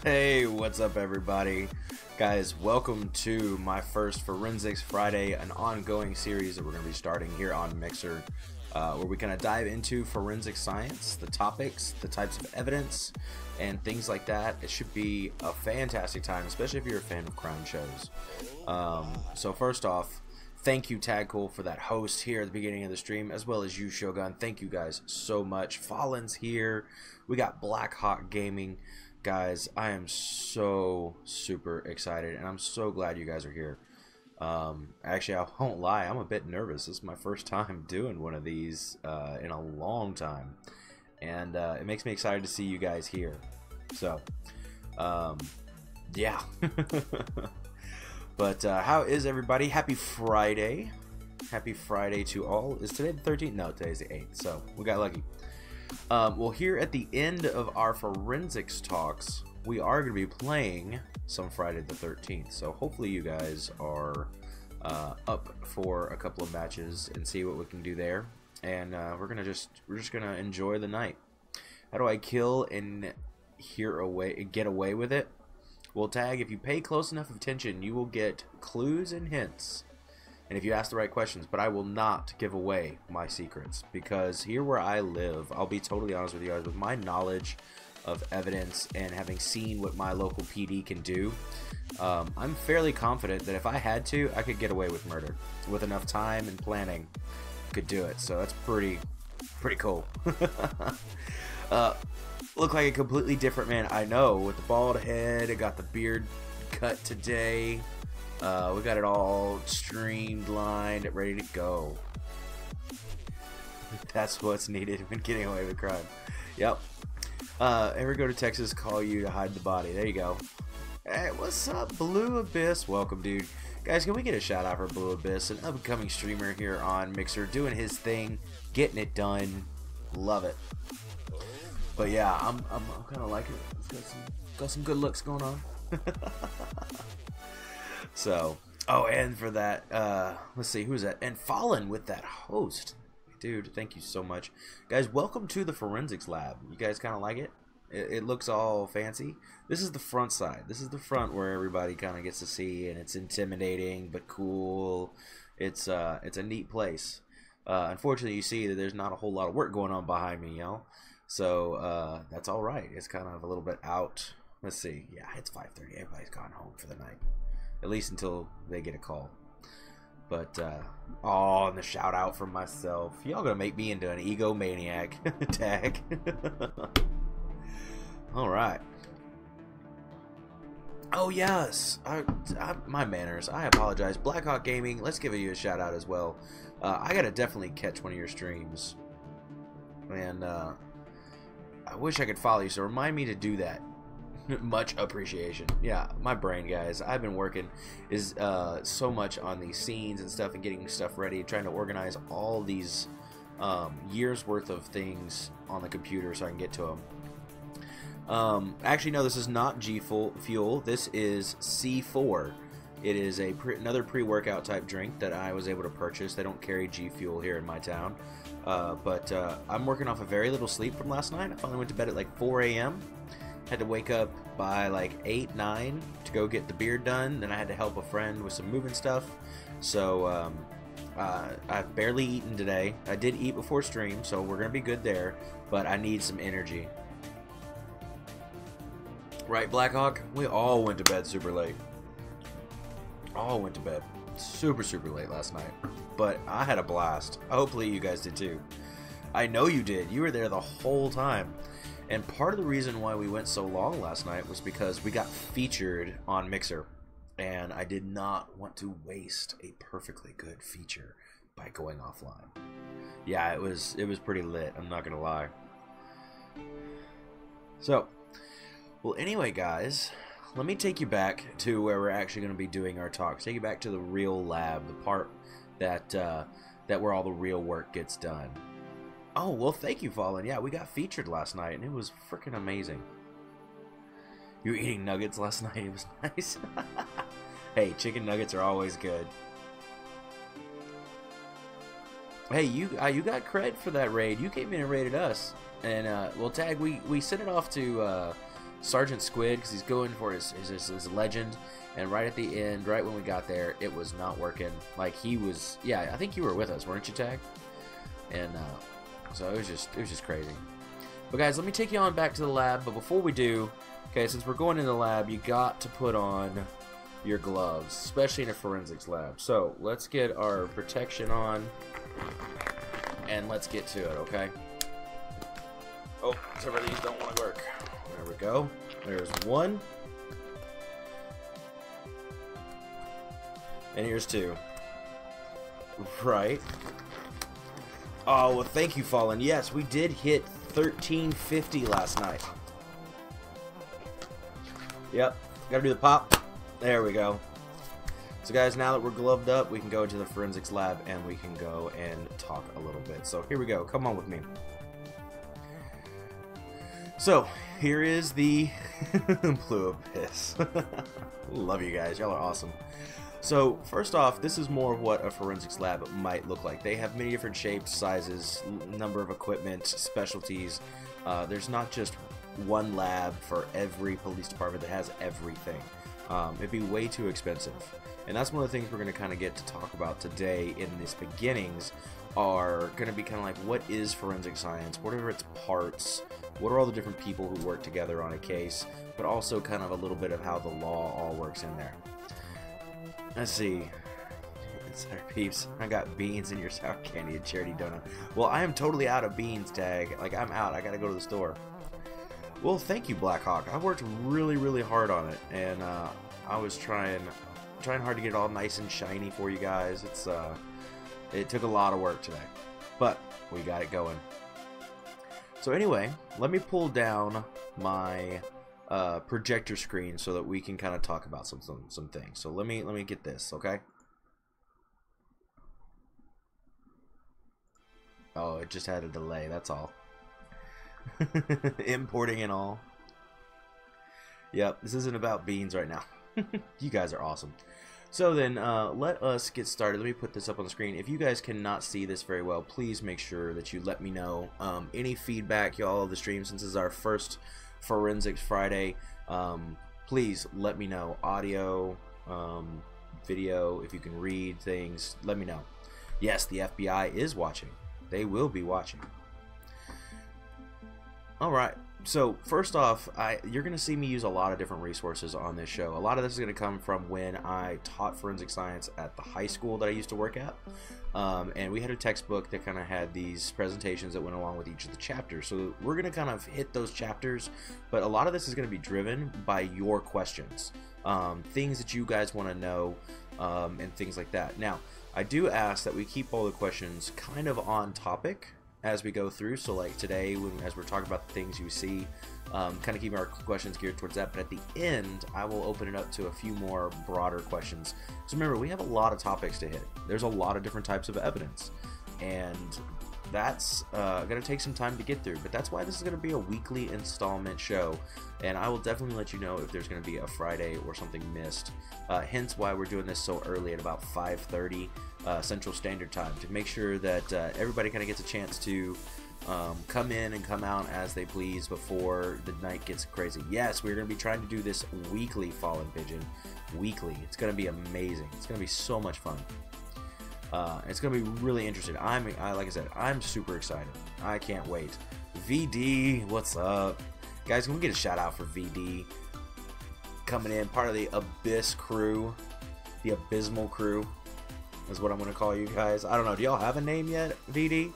Hey, what's up, everybody? Guys, welcome to my first Forensics Friday, an ongoing series that we're going to be starting here on Mixer, where we kind of dive into forensic science, the topics, the types of evidence, and things like that. It should be a fantastic time, especially if you're a fan of crime shows. So first off, thank you, Tagcool, for that host here at the beginning of the stream, as well as you, Shogun. Thank you guys so much. Fallen's here. We got Blackhawk Gaming. Guys, I am so super excited, and I'm so glad you guys are here. Actually, I won't lie, I'm a bit nervous. This is my first time doing one of these in a long time, and it makes me excited to see you guys here. So, yeah. But how is everybody? Happy Friday. Happy Friday to all. Is today the 13th? No, today's the 8th, so we got lucky. Well, here at the end of our forensics talks, we are going to be playing some Friday the 13th. So hopefully you guys are up for a couple of matches and see what we can do there. And we're just gonna enjoy the night. How do I kill and get away with it? Well, Tag, if you pay close enough attention, you will get clues and hints. And if you ask the right questions, but I will not give away my secrets, because here where I live, I'll be totally honest with you guys, with my knowledge of evidence and having seen what my local PD can do, I'm fairly confident that if I had to, I could get away with murder. With enough time and planning, could do it. So that's pretty cool. Look like a completely different man, I know, with the bald head. I got the beard cut today. We got it all streamlined, ready to go. That's what's needed when getting away with crime. Yep. Ever go to Texas, call you to hide the body. There you go. Hey, what's up, Blue Abyss? Welcome, dude. Guys, can we get a shout out for Blue Abyss, an upcoming streamer here on Mixer, doing his thing, getting it done. Love it. But yeah, I'm kind of liking it. It's got some good looks going on. So, oh, and for that, let's see, who's that? And Fallen with that host. Dude, thank you so much. Guys, welcome to the Forensics Lab. You guys kind of like it? It looks all fancy. This is the front side. This is the front where everybody kind of gets to see, and it's intimidating but cool. It's a neat place. Unfortunately, you see that there's not a whole lot of work going on behind me, So, that's all right. It's kind of a little bit out. Let's see. Yeah, it's 5:30. Everybody's gone home for the night. At least until they get a call. But, oh, and the shout out from myself. Y'all gonna make me into an egomaniac. Tag. Alright. Oh, yes. My manners. I apologize. Blackhawk Gaming, let's give you a shout out as well. I gotta definitely catch one of your streams. And, I wish I could follow you, so remind me to do that. Much appreciation. Yeah, my brain, guys. I've been working so much on these scenes and stuff and getting stuff ready, trying to organize all these years worth of things on the computer so I can get to them. Actually, no, this is not G Fuel. This is C4. It is another pre-workout type drink that I was able to purchase. They don't carry G Fuel here in my town. But I'm working off a very little sleep from last night. I finally went to bed at like 4 a.m. Had to wake up by like 8, 9 to go get the beard done. Then I had to help a friend with some moving stuff. So I've barely eaten today. I did eat before stream, so we're going to be good there. But I need some energy. Right, Blackhawk? We all went to bed super late. All went to bed super late last night. But I had a blast. Hopefully you guys did too. I know you did. You were there the whole time. And part of the reason why we went so long last night was because we got featured on Mixer. And I did not want to waste a perfectly good feature by going offline. Yeah, it was pretty lit, I'm not gonna lie. So, well, anyway, guys, let me take you back to where we're actually going to be doing our talks. Take you back to the real lab, the part that where all the real work gets done. Oh, well, thank you, Fallen. Yeah, we got featured last night, and it was freaking amazing. You were eating nuggets last night. It was nice. Hey, chicken nuggets are always good. Hey, you got cred for that raid. You came in and raided us. And, well, Tag, we sent it off to Sergeant Squid, because he's going for his legend, and right at the end, right when we got there, it was not working. Like, he was, yeah, I think you were with us, weren't you, Tag? And so it was just crazy. But guys, let me take you on back to the lab. But before we do, okay, since we're going into the lab, you got to put on your gloves, especially in a forensics lab. So let's get our protection on, and let's get to it, okay? Oh, some of these don't want to work. There we go. There's one. And here's two. Right. Oh, well, thank you, Fallen. Yes, we did hit 1350 last night. Yep. Gotta do the pop. There we go. So, guys, now that we're gloved up, we can go into the forensics lab and we can go and talk a little bit. So, here we go. Come on with me. So, here is the Blue Abyss. Love you guys. Y'all are awesome. So, first off, this is more of what a forensics lab might look like. They have many different shapes, sizes, number of equipment, specialties. There's not just one lab for every police department that has everything. It'd be way too expensive. And that's one of the things we're going to kind of get to talk about today in this beginnings are going to be kind of like, what is forensic science? What are its parts? What are all the different people who work together on a case? But also kind of a little bit of how the law all works in there. Let's see. Sorry, peeps. I got beans in your sour candy and charity donut. Well, I am totally out of beans, Tag. Like, I'm out. I gotta go to the store. Well, thank you, Blackhawk. I worked really, really hard on it, and I was trying hard to get it all nice and shiny for you guys. It took a lot of work today, but we got it going. So anyway, let me pull down my projector screen so that we can kind of talk about some things. So let me get this, okay? Oh, it just had a delay, that's all. Importing and all. Yep, this isn't about beans right now. You guys are awesome. So then, let us get started. Let me put this up on the screen. If you guys cannot see this very well, please make sure that you let me know. Any feedback, y'all, of the stream, since this is our first Forensics Friday, please let me know. Audio, video, if you can read things, let me know. Yes, the FBI is watching. They will be watching. Alright, so first off, you're going to see me use a lot of different resources on this show. A lot of this is going to come from when I taught forensic science at the high school that I used to work at. And we had a textbook that kind of had these presentations that went along with each of the chapters. So we're going to kind of hit those chapters, but a lot of this is going to be driven by your questions. Things that you guys want to know, and things like that. Now, I do ask that we keep all the questions kind of on topic as we go through. So like today, as we're talking about the things you see, kind of keeping our questions geared towards that. But at the end, I will open it up to a few more broader questions. So remember, we have a lot of topics to hit. There's a lot of different types of evidence, and that's going to take some time to get through. But that's why this is going to be a weekly installment show, and I will definitely let you know if there's going to be a Friday or something missed. Hence why we're doing this so early at about 5:30 Central Standard Time, to make sure that everybody kind of gets a chance to come in and come out as they please before the night gets crazy. Yes, we're going to be trying to do this weekly, Fallen Pigeon. Weekly. It's going to be amazing. It's going to be so much fun. It's going to be really interesting. Like I said, I'm super excited. I can't wait. VD, what's up? Guys, can we get a shout out for VD? Coming in, part of the Abyss crew. The Abysmal crew is what I'm going to call you guys. I don't know. Do y'all have a name yet, VD?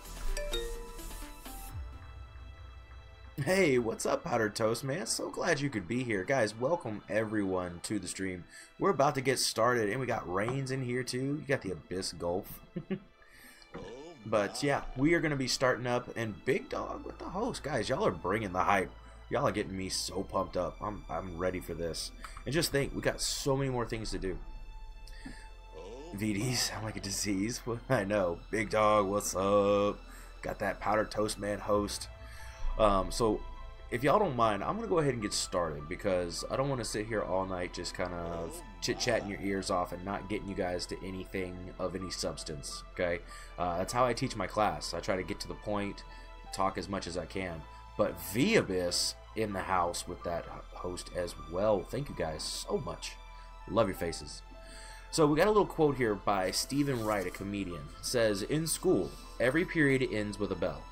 Hey, what's up, Powdered Toast, man? So glad you could be here. Guys, welcome everyone to the stream. We're about to get started, and we got Reigns in here, too. You got the Abyss Gulf. But, yeah, we are going to be starting up, and Big Dog with the host. Guys, y'all are bringing the hype. Y'all are getting me so pumped up. I'm ready for this. And just think, we got so many more things to do. VD sound like a disease. I know. Big Dog, what's up? Got that Powdered Toast Man host. So if y'all don't mind, I'm going to go ahead and get started, because I don't want to sit here all night just kind of chit-chatting your ears off and not getting you guys to anything of any substance, okay? That's how I teach my class. I try to get to the point, talk as much as I can. But V-Abyss in the house with that host as well. Thank you guys so much. Love your faces. So we got a little quote here by Stephen Wright, a comedian. It says, "In school, every period ends with a bell.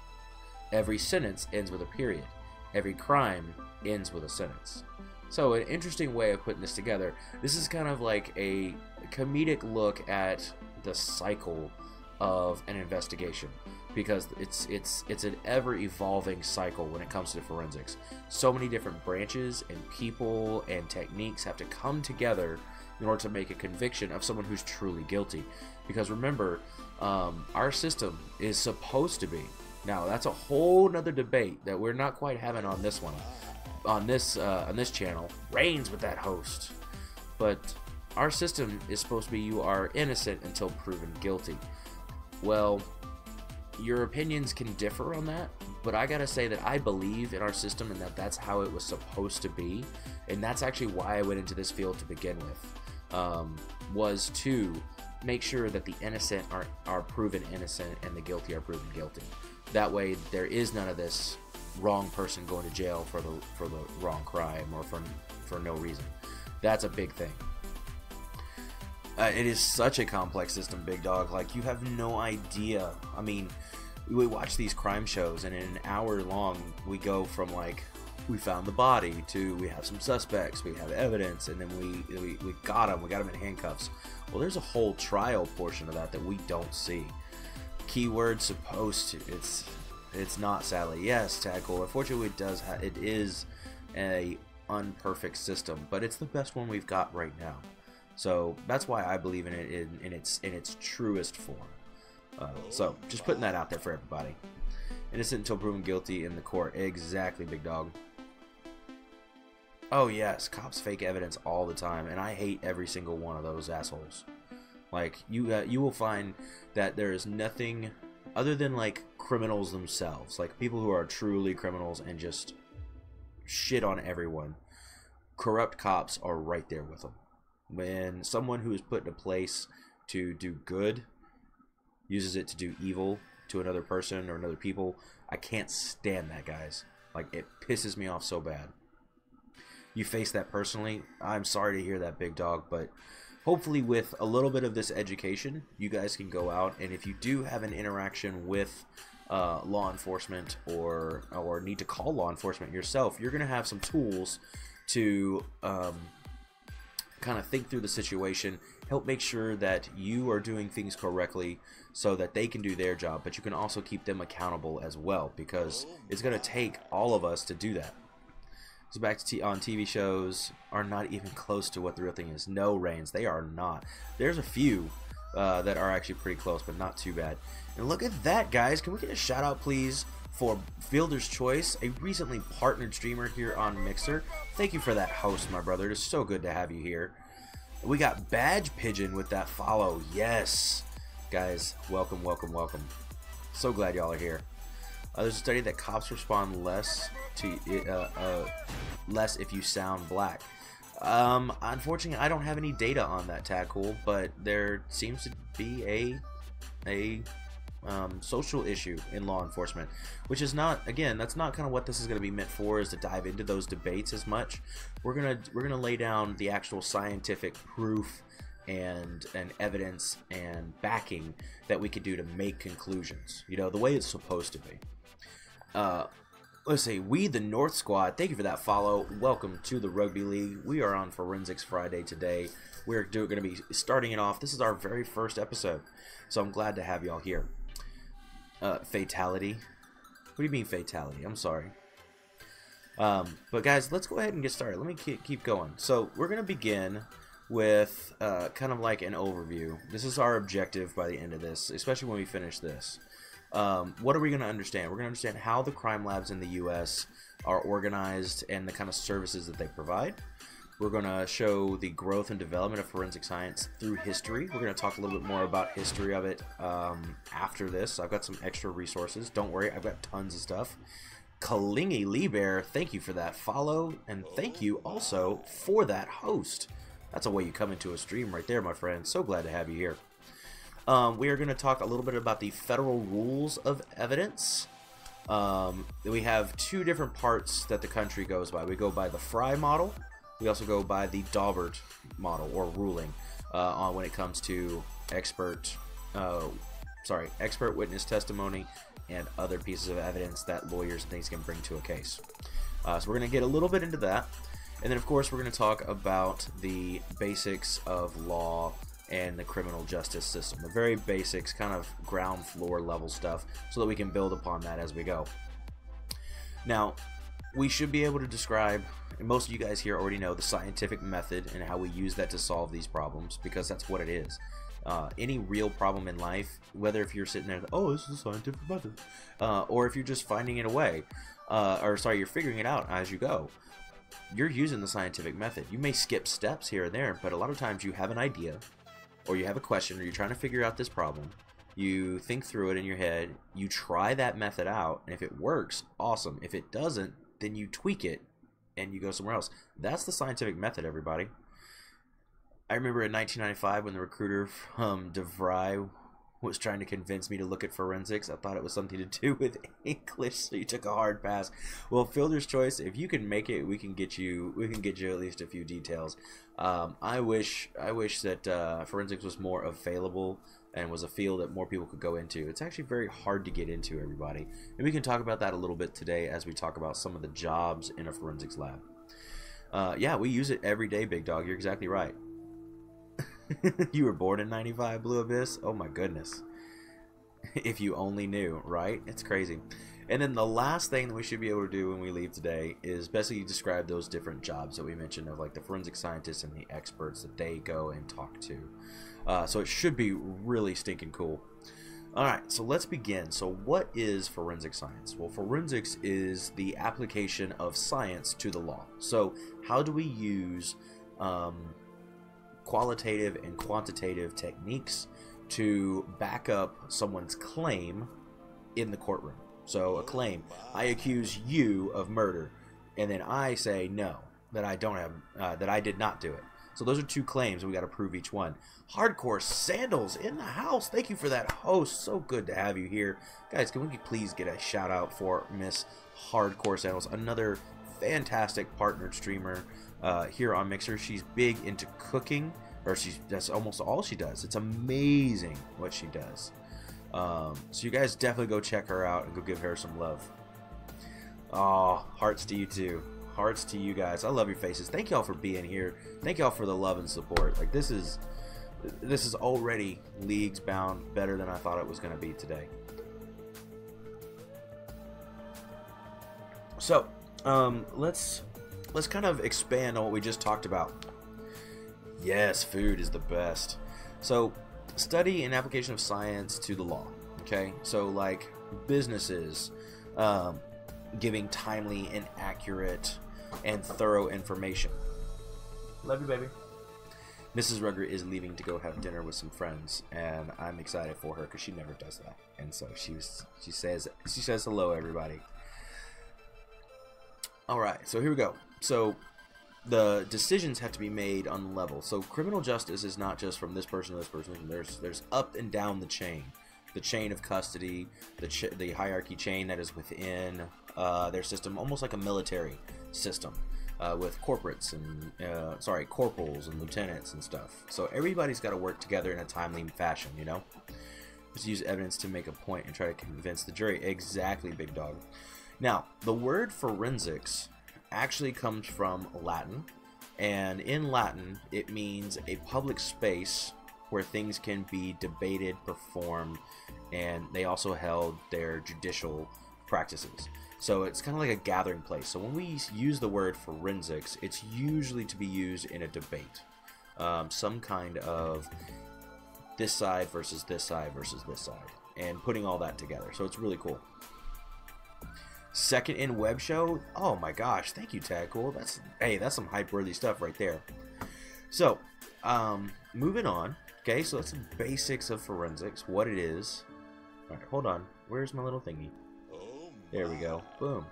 Every sentence ends with a period. Every crime ends with a sentence." So an interesting way of putting this together. This is kind of like a comedic look at the cycle of an investigation, because it's an ever-evolving cycle when it comes to forensics. So many different branches and people and techniques have to come together in order to make a conviction of someone who's truly guilty. Because remember, our system is supposed to be, now that's a whole nother debate that we're not quite having on this one, on this channel. Reigns with that host. But our system is supposed to be you are innocent until proven guilty. Well, your opinions can differ on that, but I gotta say that I believe in our system and that that's how it was supposed to be, and that's actually why I went into this field to begin with, was to make sure that the innocent are proven innocent and the guilty are proven guilty. That way there is none of this wrong person going to jail for the wrong crime or for no reason. That's a big thing. It is such a complex system, big dog. Like, you have no idea. I mean, we watch these crime shows, and in an hour long, we go from, like, we found the body to we have some suspects, we have evidence, and then we got them in handcuffs. Well, there's a whole trial portion of that we don't see. Keyword supposed to. It's not, sadly. Yes, Tadcool. Unfortunately, it is a unperfect system, but it's the best one we've got right now. So that's why I believe in it in its truest form. So just putting that out there for everybody. Innocent until proven guilty in the court. Exactly, big dog. Oh yes, cops fake evidence all the time, and I hate every single one of those assholes. Like, you will find that there is nothing other than, like, criminals themselves, like people who are truly criminals and just shit on everyone. Corrupt cops are right there with them. When someone who is put in a place to do good uses it to do evil to another person or another people, I can't stand that, guys. Like, it pisses me off so bad. You face that personally. I'm sorry to hear that, big dog, but hopefully with a little bit of this education, you guys can go out, and if you do have an interaction with law enforcement or need to call law enforcement yourself, you're going to have some tools to kind of think through the situation, help make sure that you are doing things correctly so that they can do their job, but you can also keep them accountable as well, because it's going to take all of us to do that. So back to on TV shows are not even close to what the real thing is. No, Reigns, they are not. There's a few that are actually pretty close, but not too bad. And look at that, guys. Can we get a shout out, please, for Fielder's Choice, a recently partnered streamer here on Mixer. Thank you for that host, my brother. It's so good to have you here. We got Badge Pigeon with that follow. Yes. Guys, welcome, welcome, welcome. So glad y'all are here. There's a study that cops respond less if you sound black. Unfortunately, I don't have any data on that, Tadcool, but there seems to be a social issue in law enforcement, which is not, again, that's not kind of what this is going to be meant for, is to dive into those debates as much. We're gonna lay down the actual scientific proof and evidence and backing that we could do to make conclusions, you know, the way it's supposed to be. Let's see, We the North Squad, thank you for that follow. Welcome to the Rugby League. We are on Forensics Friday today. We're going to be starting it off. This is our very first episode, so I'm glad to have y'all here. Fatality. What do you mean fatality? I'm sorry. But guys, let's go ahead and get started. Let me keep going. So we're going to begin with kind of like an overview. This is our objective by the end of this, especially when we finish this. What are we going to understand? We're going to understand how the crime labs in the U.S. are organized and the kind of services that they provide. We're going to show the growth and development of forensic science through history. We're going to talk a little bit more about history of it after this. I've got some extra resources. Don't worry, I've got tons of stuff. Kalingi Lee Bear, thank you for that follow, and thank you also for that host. That's a way you come into a stream right there, my friend. So glad to have you here. We are going to talk a little bit about the federal rules of evidence. We have two different parts that the country goes by. We go by the Frye model. We also go by the Daubert model, or ruling, on when it comes to expert witness testimony and other pieces of evidence that lawyers and things can bring to a case. So we're going to get a little bit into that. And then, of course, we're going to talk about the basics of law and the criminal justice system. The very basics, kind of ground floor level stuff, so that we can build upon that as we go. Now, we should be able to describe, and most of you guys here already know, the scientific method and how we use that to solve these problems, because that's what it is. Any real problem in life, whether if you're sitting there, oh, this is a scientific method, or if you're just finding it away, you're figuring it out as you go, you're using the scientific method. You may skip steps here and there, but a lot of times you have an idea, or you have a question, or you're trying to figure out this problem. You think through it in your head, you try that method out, and if it works, awesome. If it doesn't, then you tweak it, and you go somewhere else. That's the scientific method, everybody. I remember in 1995 when the recruiter from DeVry was trying to convince me to look at forensics. I thought it was something to do with English, so you took a hard pass. Well, Fielder's choice. If you can make it, we can get you at least a few details. I wish that forensics was more available and was a field that more people could go into. It's actually very hard to get into, everybody. And we can talk about that a little bit today as we talk about some of the jobs in a forensics lab. Yeah, we use it every day, Big Dog. You're exactly right. You were born in 95, Blue Abyss? Oh my goodness. If you only knew, right? It's crazy. And then the last thing that we should be able to do when we leave today is basically describe those different jobs that we mentioned, of like the forensic scientists and the experts that they go and talk to. So it should be really stinking cool. Alright, so let's begin. So what is forensic science? Well, forensics is the application of science to the law. So how do we use qualitative and quantitative techniques to back up someone's claim in the courtroom? So a claim, I accuse you of murder, and then I say no, that I don't have, that I did not do it. So those are two claims, and we got to prove each one. Hardcore Sandals in the house. Thank you for that, host. So good to have you here, guys. Can we please get a shout out for Miss Hardcore Sandals, another fantastic partnered streamer here on Mixer. She's big into cooking, or that's almost all she does. It's amazing what she does. So you guys definitely go check her out and go give her some love. Oh, hearts to you too. Hearts to you guys. I love your faces. Thank y'all for being here. Thank y'all for the love and support. Like this is already leagues bound better than I thought it was going to be today. So let's kind of expand on what we just talked about. Yes, food is the best. So study and application of science to the law. Okay, so like businesses giving timely and accurate and thorough information. Love you, baby. Mrs. Rugger is leaving to go have dinner with some friends, and I'm excited for her because she never does that. And so she says hello, everybody. All right, so here we go. So the decisions have to be made on level. So criminal justice is not just from this person to this person. There's up and down the chain of custody, the hierarchy chain that is within their system, almost like a military system with corporates and corporals and lieutenants and stuff. So everybody's got to work together in a timely fashion, you know. Just use evidence to make a point and try to convince the jury. Exactly, Big Dog. Now, the word forensics actually comes from Latin, and in Latin it means a public space where things can be debated, performed, and they also held their judicial practices. So it's kind of like a gathering place. So when we use the word forensics, it's usually to be used in a debate, some kind of this side versus this side versus this side, and putting all that together. So it's really cool. Second in web show. Oh my gosh, thank you, Tag Cool. That's some hype worthy stuff right there. So moving on. Okay, so that's the basics of forensics, what it is. All right, hold on, where's my little thingy? There we go. Boom.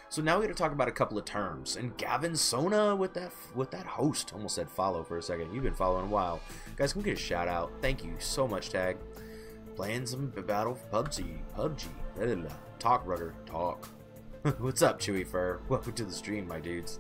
So now we got to talk about a couple of terms. And Gavin Sona with that host. Almost said follow for a second. You've been following a while. Guys, can we get a shout out? Thank you so much, Tag. Playing some battle PUBG. Talk, brother. Talk. What's up, Chewy Fur? Welcome to the stream, my dudes.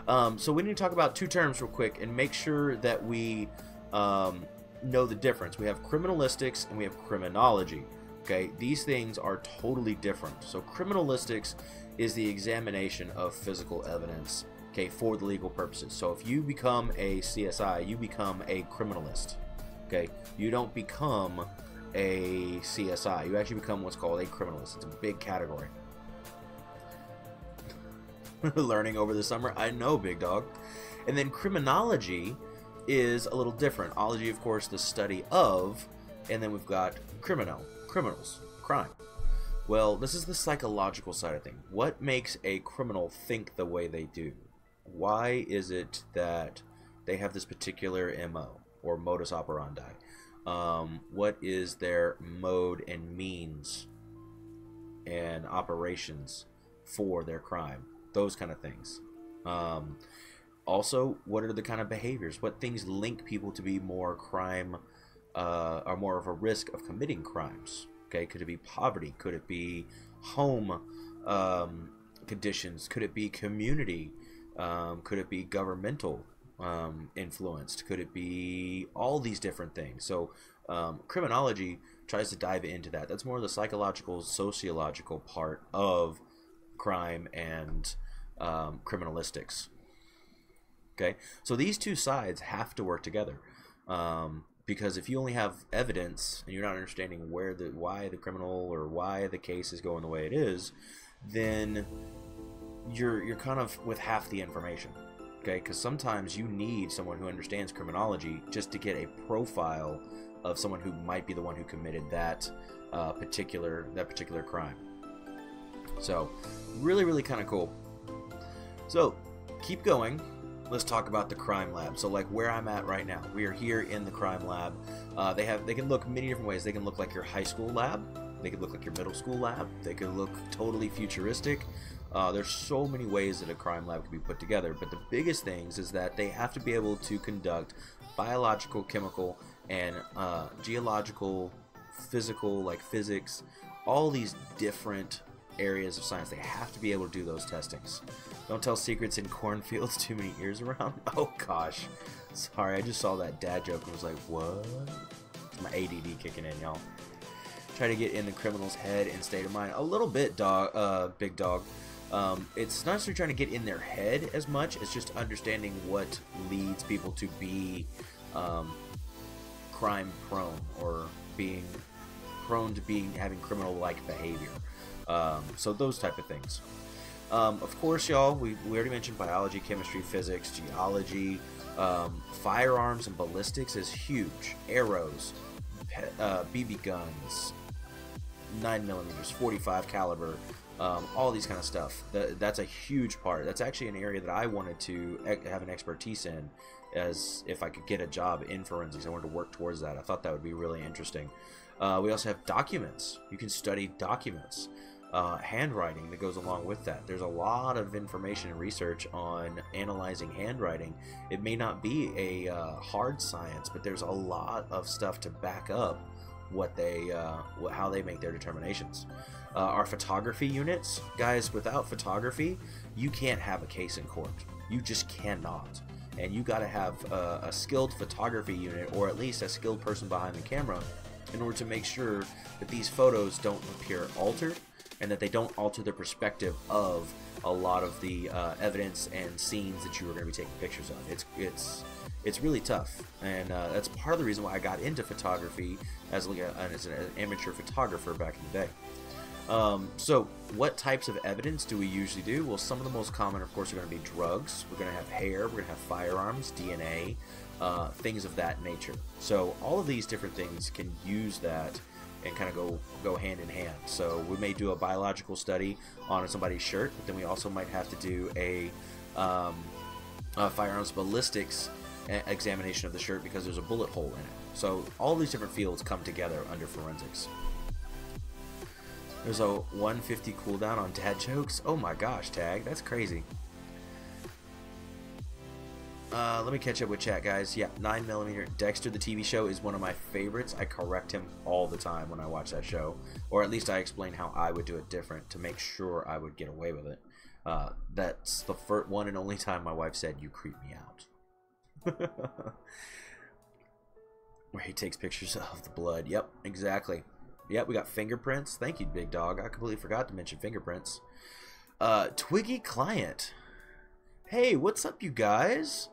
So we need to talk about two terms real quick and make sure that we know the difference. We have criminalistics and we have criminology. Okay, these things are totally different. So criminalistics is the examination of physical evidence, okay, for the legal purposes. So if you become a CSI, you become a criminalist. Okay, you don't become a CSI. You actually become what's called a criminalist. It's a big category. Learning over the summer, I know, big dog. And then criminology is a little different. Ology, of course, the study of, and then we've got criminals, crime. Well, this is the psychological side of things. What makes a criminal think the way they do? Why is it that they have this particular MO or modus operandi? What is their mode and means and operations for their crime? Those kind of things. Also, what are the kind of behaviors? What things link people to be more crime, or more of a risk of committing crimes? Okay, could it be poverty? Could it be home conditions? Could it be community? Could it be governmental influenced? Could it be all these different things? So criminology tries to dive into that. That's more of the psychological, sociological part of crime and criminalistics. Okay, so these two sides have to work together. Because if you only have evidence and you're not understanding why the criminal or why the case is going the way it is, then you're kind of with half the information. Okay, because sometimes you need someone who understands criminology just to get a profile of someone who might be the one who committed that particular crime. So really kind of cool. So keep going. Let's talk about the crime lab. So like where I'm at right now, we are here in the crime lab. They can look many different ways. They can look like your high school lab. They could look like your middle school lab. They could look totally futuristic. There's so many ways that a crime lab can be put together. But the biggest things is that they have to be able to conduct biological, chemical, and geological, physical, like physics, all these different areas of science. They have to be able to do those testings. Don't tell secrets in cornfields, too many ears around. Oh gosh, sorry, I just saw that dad joke and was like, what? It's my ADD kicking in, y'all. Try to get in the criminal's head and state of mind a little bit, big dog. It's not necessarily trying to get in their head as much as just understanding what leads people to be crime prone or being prone to having criminal like behavior. So those type of things. Of course, y'all, we already mentioned biology, chemistry, physics, geology. Firearms and ballistics is huge. Arrows, BB guns, 9mm, 45 caliber, all these kind of stuff. That's a huge part. That's actually an area that I wanted to have an expertise in, as if I could get a job in forensics. I wanted to work towards that. I thought that would be really interesting. We also have documents. You can study documents. Handwriting that goes along with that. There's a lot of information and research on analyzing handwriting. It may not be a hard science, but there's a lot of stuff to back up how they make their determinations. Our photography units, guys, without photography, you can't have a case in court. You just cannot. And you got to have a skilled photography unit, or at least a skilled person behind the camera, in order to make sure that these photos don't appear altered, and that they don't alter the perspective of a lot of the evidence and scenes that you were going to be taking pictures of. It's really tough, and that's part of the reason why I got into photography as an amateur photographer back in the day. So what types of evidence do we usually do? Well, some of the most common, of course, are going to be drugs. We're going to have hair. We're going to have firearms, DNA, things of that nature. So all of these different things can use that and kind of go hand in hand. So we may do a biological study on somebody's shirt, but then we also might have to do a firearms ballistics examination of the shirt because there's a bullet hole in it. So all these different fields come together under forensics. There's a 150 cooldown on dad jokes. Oh my gosh, Tag, that's crazy. Let me catch up with chat, guys. Yeah, 9mm. Dexter, the TV show, is one of my favorites. I correct him all the time when I watch that show. Or at least I explain how I would do it different to make sure I would get away with it. That's the first one and only time my wife said, "You creep me out." Where he takes pictures of the blood. Yep, exactly. Yep, we got fingerprints. Thank you, big dog. I completely forgot to mention fingerprints. Twiggy Client. Hey, what's up, you guys?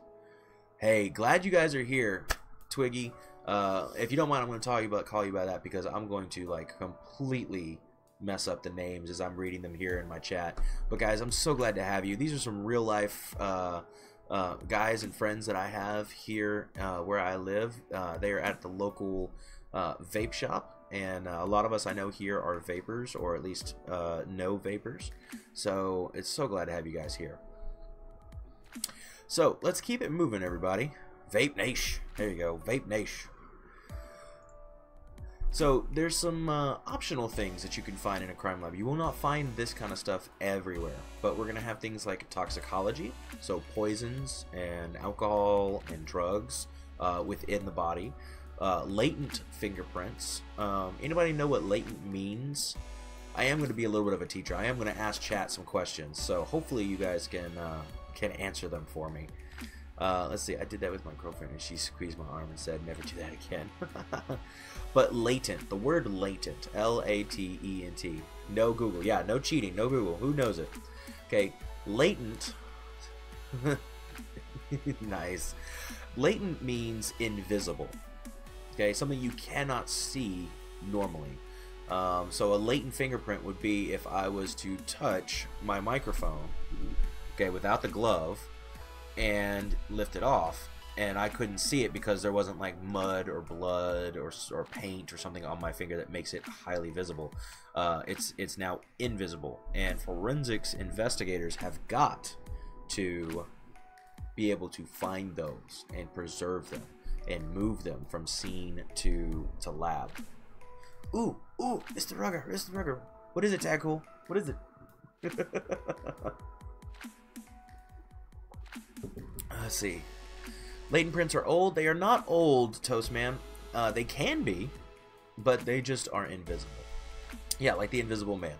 Hey, glad you guys are here, Twiggy. If you don't mind, I'm going to call you by that because I'm going to like completely mess up the names as I'm reading them here in my chat. But guys, I'm so glad to have you. These are some real life guys and friends that I have here where I live. They are at the local vape shop, and a lot of us I know here are vapors, or at least know vapors. So it's so glad to have you guys here. So let's keep it moving, everybody. Vape Nation. There you go, Vape Nation. So there's some optional things that you can find in a crime lab. You will not find this kind of stuff everywhere, but we're going to have things like toxicology, so poisons and alcohol and drugs within the body. Latent fingerprints. Anybody know what latent means? I am going to be a little bit of a teacher. I am going to ask chat some questions, so hopefully you guys can answer them for me. Let's see. I did that with my girlfriend, and she squeezed my arm and said, "Never do that again." But latent, the word latent, L-A-T-E-N-T. No Google. Yeah, no cheating, no Google. Who knows it? Okay, latent. Nice. Latent means invisible. Okay, something you cannot see normally. So a latent fingerprint would be if I was to touch my microphone, okay, without the glove, and lift it off, and I couldn't see it because there wasn't like mud or blood or paint or something on my finger that makes it highly visible. It's now invisible, and forensics investigators have got to be able to find those and preserve them and move them from scene to lab. Ooh, Mr. Rugger. What is it, Tagcool? What is it? Let's see. Latent prints are old. They are not old, Toastman. They can be, but they just are invisible. Yeah, like the Invisible Man.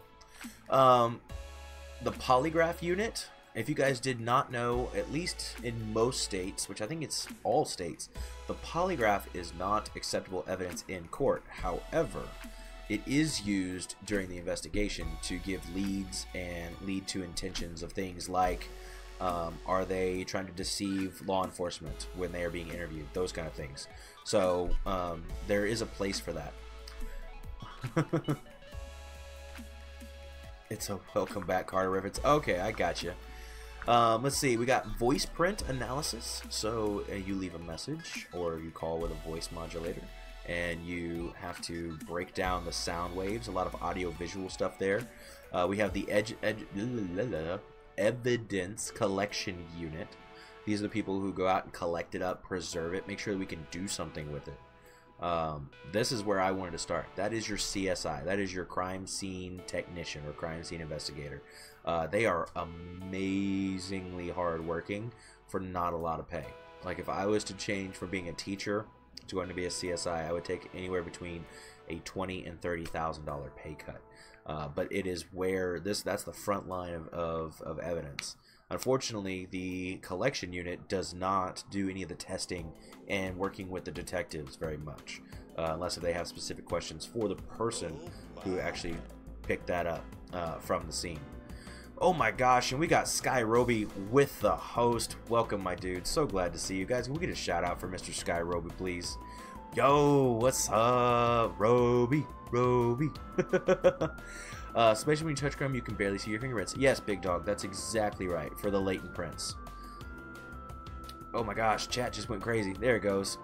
The polygraph unit, if you guys did not know, at least in most states, which I think it's all states, the polygraph is not acceptable evidence in court. However, it is used during the investigation to give leads and lead to intentions of things like, are they trying to deceive law enforcement when they are being interviewed? Those kind of things. So there is a place for that. It's a welcome back, Carter reference. Okay, I got you. Let's see. We got voice print analysis. So you leave a message or you call with a voice modulator, and you have to break down the sound waves. A lot of audio visual stuff there. We have the evidence collection unit. These are the people who go out and collect it up, preserve it, make sure that we can do something with it. This is where I wanted to start. That is your CSI. That is your crime scene technician or crime scene investigator. They are amazingly hard working for not a lot of pay. Like if I was to change from being a teacher to going to be a CSI, I would take anywhere between a $20,000 and $30,000 pay cut. But it is where that's the front line of evidence. Unfortunately, the collection unit does not do any of the testing and working with the detectives very much, unless if they have specific questions for the person who actually picked that up from the scene. Oh my gosh, and we got Sky Roby with the host. Welcome, my dude. So glad to see you guys. Can we get a shout out for Mr. Sky Roby, please? Yo, what's up, Roby? Especially when you touch crime, you can barely see your fingerprints. Yes, big dog, that's exactly right for the latent prints. Oh my gosh, chat just went crazy. There it goes.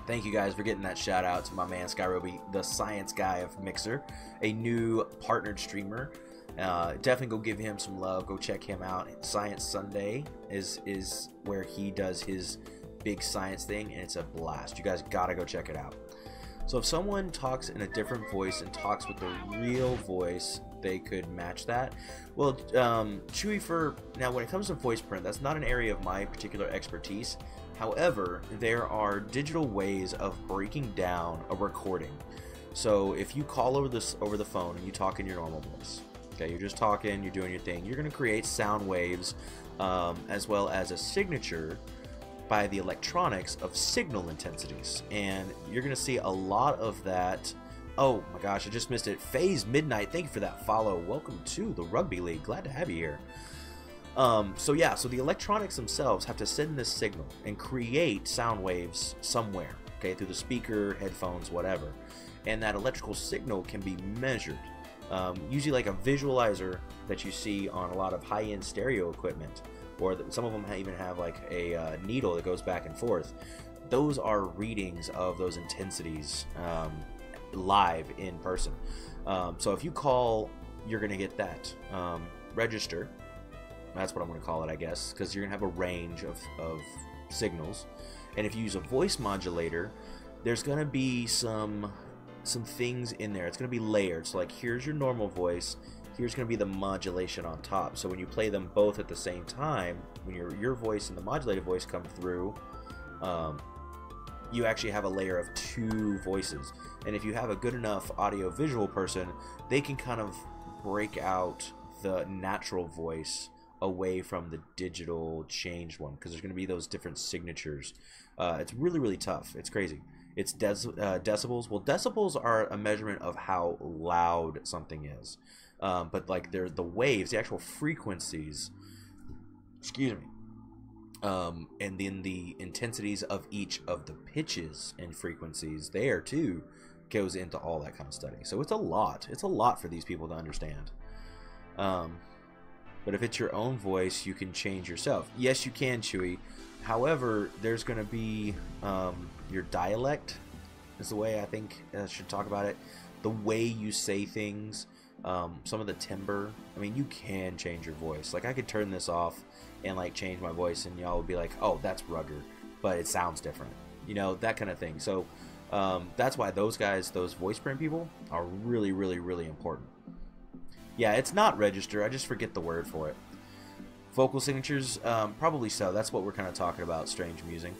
Thank you guys for getting that shout out to my man Sky Roby, the science guy of Mixer, a new partnered streamer. Definitely go give him some love. Go check him out. Science Sunday is where he does his big science thing, and it's a blast. You guys gotta go check it out. So if someone talks in a different voice and talks with the real voice they could match that. Well, Chewy, for now, when it comes to voice print, that's not an area of my particular expertise. However, there are digital ways of breaking down a recording. So if you call over the phone and you talk in your normal voice, okay, you're just talking, you're doing your thing, you're going to create sound waves, as well as a signature by the electronics of signal intensities, and you're going to see a lot of that. Oh my gosh, I just missed it. Phase Midnight, thank you for that follow. Welcome to the Rugby League. Glad to have you here. So yeah, so the electronics themselves have to send this signal and create sound waves somewhere, okay, through the speaker, headphones, whatever. And that electrical signal can be measured. Usually like a visualizer that you see on a lot of high-end stereo equipment, or some of them even have like a needle that goes back and forth. Those are readings of those intensities live in person. So if you call, you're going to get that register. That's what I'm going to call it, I guess, because you're going to have a range of signals. And if you use a voice modulator, there's going to be some things in there. It's going to be layered. So like, here's your normal voice. Here's going to be the modulation on top. So when you play them both at the same time, when your voice and the modulated voice come through, you actually have a layer of two voices. And if you have a good enough audio-visual person, they can kind of break out the natural voice away from the digital changed one, because there's going to be those different signatures. It's really, really tough. It's crazy. It's decibels. Well, decibels are a measurement of how loud something is. But like they're the waves, the actual frequencies, excuse me, and then the intensities of each of the pitches and frequencies there too goes into all that kind of study. So it's a lot for these people to understand. But if it's your own voice, you can change yourself. Yes, you can, Chewy. However, there's going to be your dialect is the way I think I should talk about it. The way you say things. Some of the timbre. I mean, you can change your voice. Like, I could turn this off and like change my voice, and y'all would be like, "Oh, that's Rugger," but it sounds different. You know, that kind of thing. So that's why those guys, those voice print people, are really, really, really important. Yeah, it's not register. I just forget the word for it. Vocal signatures, probably so. That's what we're kind of talking about. Strange musing.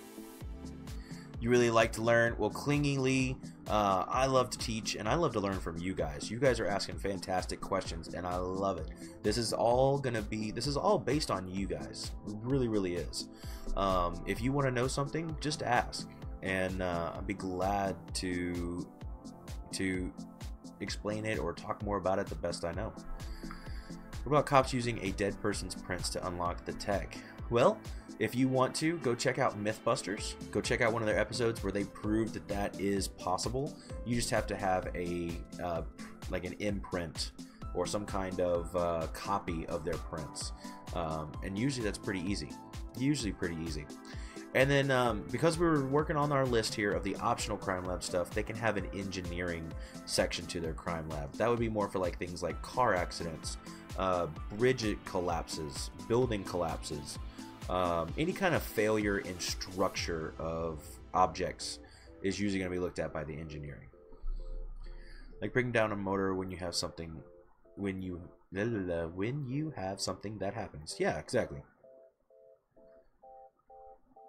You really like to learn? Well, Clingingly, I love to teach, and I love to learn from you guys. You guys are asking fantastic questions, and I love it. This is all based on you guys. It really, really is. If you want to know something, just ask, and I'd be glad to explain it or talk more about it the best I know. What about cops using a dead person's prints to unlock the tech? Well, if you want to, go check out Mythbusters. Go check out one of their episodes where they prove that that is possible. You just have to have a like an imprint or some kind of copy of their prints, and usually that's pretty easy. Usually pretty easy. And then because we're working on our list here of the optional crime lab stuff, they can have an engineering section to their crime lab. That would be more for like things like car accidents, bridge collapses, building collapses, any kind of failure in structure of objects is usually going to be looked at by the engineering. Like breaking down a motor when you have something, when you have something that happens. Yeah, exactly.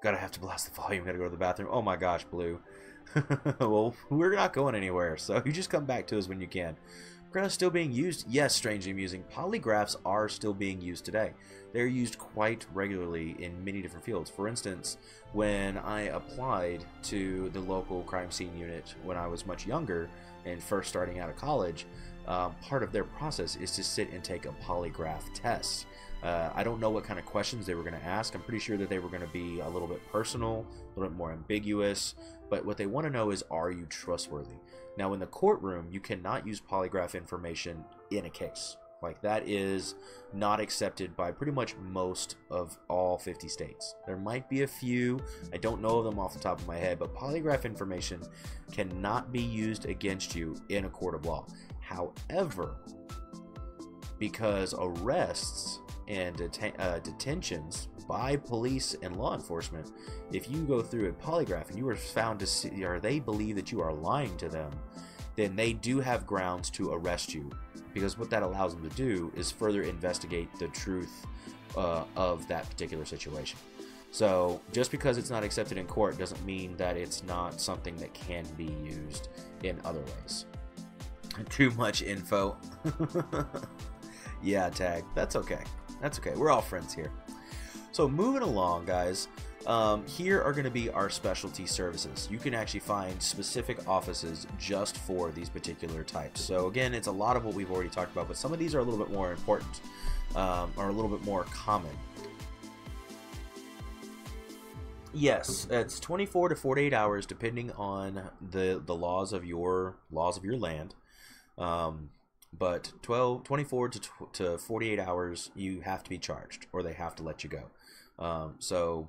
Gotta have to blast the volume. Gotta go to the bathroom. Oh my gosh, Blue. Well, we're not going anywhere, so you just come back to us when you can. Polygraphs still being used? Yes, strangely amusing. Polygraphs are still being used today. They're used quite regularly in many different fields. For instance, when I applied to the local crime scene unit when I was much younger and first starting out of college, part of their process is to sit and take a polygraph test. I don't know what kind of questions they were going to ask. I'm pretty sure that they were going to be a little bit personal, a little bit more ambiguous, but what they want to know is, are you trustworthy? Now, in the courtroom, you cannot use polygraph information in a case. Like, that is not accepted by pretty much most of all 50 states. There might be a few, I don't know them off the top of my head, but polygraph information cannot be used against you in a court of law. However, because arrests and detentions by police and law enforcement, if you go through a polygraph and you are found to see, or they believe that you are lying to them, then they do have grounds to arrest you, because what that allows them to do is further investigate the truth of that particular situation. So just because it's not accepted in court doesn't mean that it's not something that can be used in other ways. Too much info. Yeah, Tag. That's okay. That's okay. We're all friends here. So moving along, guys. Here are going to be our specialty services. You can actually find specific offices just for these particular types. So again, it's a lot of what we've already talked about, but some of these are a little bit more important, or a little bit more common. Yes, it's 24 to 48 hours depending on the laws of your land. But 24 to 48 hours you have to be charged, or they have to let you go. So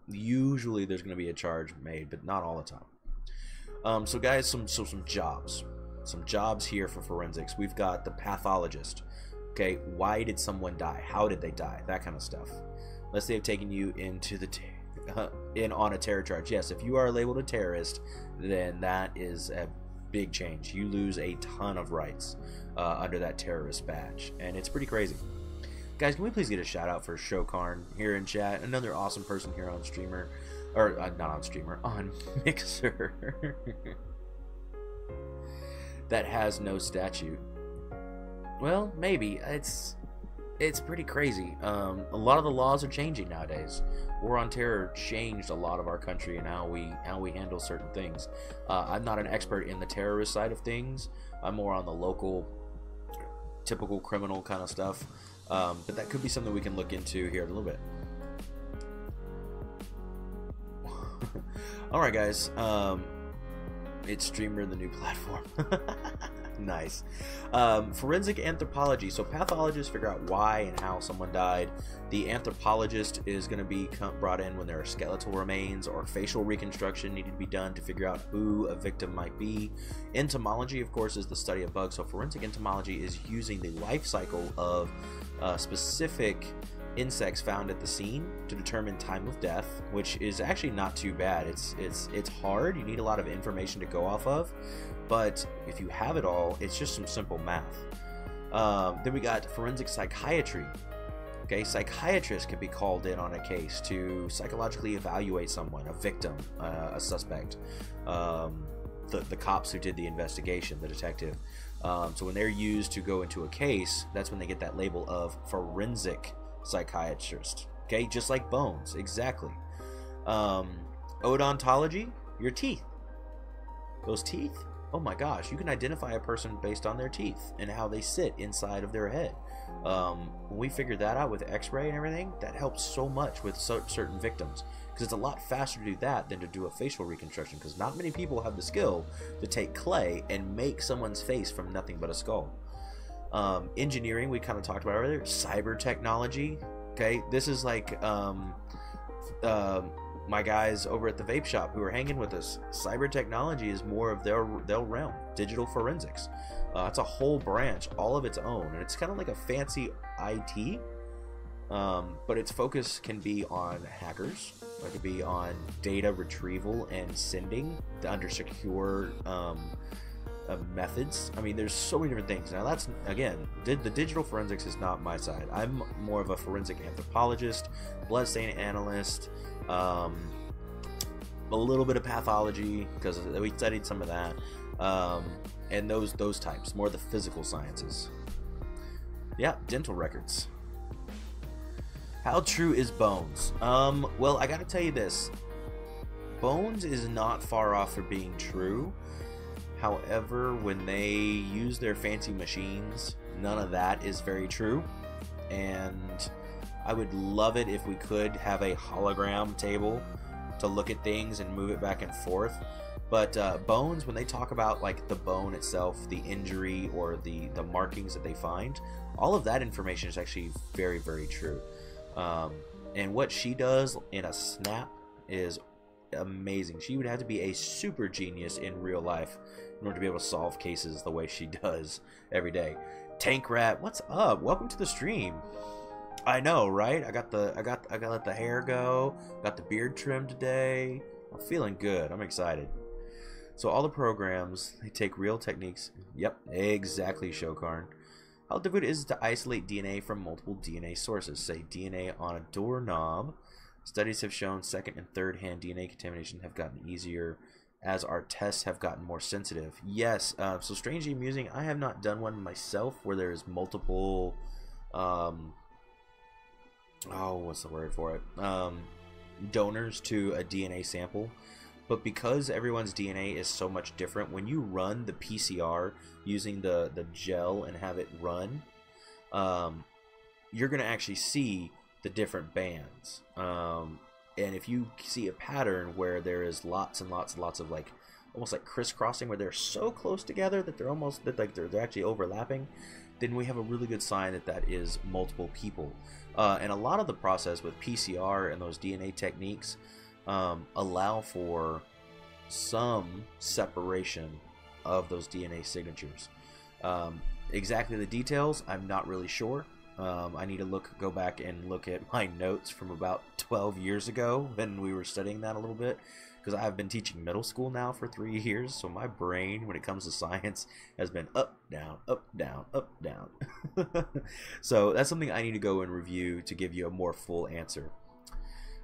usually there's going to be a charge made, but not all the time. So guys, some jobs here for forensics. We've got the pathologist. Okay, why did someone die? How did they die? That kind of stuff. Let's say they've taken you into the on a terror charge. Yes, if you are labeled a terrorist, then that is a big change. You lose a ton of rights under that terrorist badge, and it's pretty crazy. Guys, can we please get a shout out for Shokarn here in chat? Another awesome person here on streamer, or not on streamer, on Mixer. That has no statute. Well, maybe it's pretty crazy. A lot of the laws are changing nowadays. War on Terror changed a lot of our country and how we handle certain things. I'm not an expert in the terrorist side of things. I'm more on the local, typical criminal kind of stuff. But that could be something we can look into here in a little bit. All right, guys. It's Streamer, the new platform. Nice. Forensic anthropology. So pathologists figure out why and how someone died. The anthropologist is going to be brought in when there are skeletal remains or facial reconstruction needed to be done to figure out who a victim might be. Entomology, of course, is the study of bugs. So forensic entomology is using the life cycle of specific insects found at the scene to determine time of death, which is actually not too bad. It's hard. You need a lot of information to go off of, but if you have it all, it's just some simple math. Then we got forensic psychiatry. Okay, psychiatrists can be called in on a case to psychologically evaluate someone, a victim, a suspect, the cops who did the investigation, the detective. So when they're used to go into a case, that's when they get that label of forensic psychiatrist. Okay, just like bones, exactly. Odontology, your teeth. Those teeth, oh my gosh, you can identify a person based on their teeth and how they sit inside of their head. When we figured that out with x-ray and everything, that helps so much with certain victims, because it's a lot faster to do that than to do a facial reconstruction, because not many people have the skill to take clay and make someone's face from nothing but a skull. Engineering, we kind of talked about earlier. Cyber technology. Okay, this is like my guys over at the vape shop who are hanging with us. Cyber technology is more of their realm. Digital forensics. It's a whole branch, all of its own, and it's kind of like a fancy IT, but its focus can be on hackers. It could be on data retrieval and sending under secure methods. I mean, there's so many different things. Now that's, again, the digital forensics is not my side. I'm more of a forensic anthropologist, bloodstain analyst, a little bit of pathology, because we studied some of that, and those types, more the physical sciences. Yeah, dental records. How true is Bones? Well, I gotta tell you this. Bones is not far off from being true. However, when they use their fancy machines, none of that is very true. And I would love it if we could have a hologram table to look at things and move it back and forth. But Bones, when they talk about like the bone itself, the injury, or the markings that they find, all of that information is actually very, very true. And what she does in a snap is amazing. She would have to be a super genius in real life in order to be able to solve cases the way she does every day. Tank Rat, what's up? Welcome to the stream. I know, right? I got to let the hair go. Got the beard trimmed today. I'm feeling good. I'm excited. So all the programs, they take real techniques. Yep, exactly, Shokarn. How difficult it is to isolate DNA from multiple DNA sources. Say DNA on a doorknob. Studies have shown second and third hand DNA contamination have gotten easier as our tests have gotten more sensitive. Yes, so strangely amusing. I have not done one myself where there's multiple, what's the word for it? Donors to a DNA sample. But because everyone's DNA is so much different, when you run the PCR using the gel and have it run, you're going to actually see the different bands. And if you see a pattern where there is lots and lots and lots of like almost like crisscrossing where they're so close together that they're almost like they're actually overlapping, then we have a really good sign that that is multiple people. And a lot of the process with PCR and those DNA techniques allow for some separation of those DNA signatures. Exactly the details, I'm not really sure. I need to go back and look at my notes from about 12 years ago when we were studying that a little bit, because I've been teaching middle school now for 3 years, so my brain, when it comes to science, has been up, down, up, down, up, down. So that's something I need to go and review to give you a more full answer.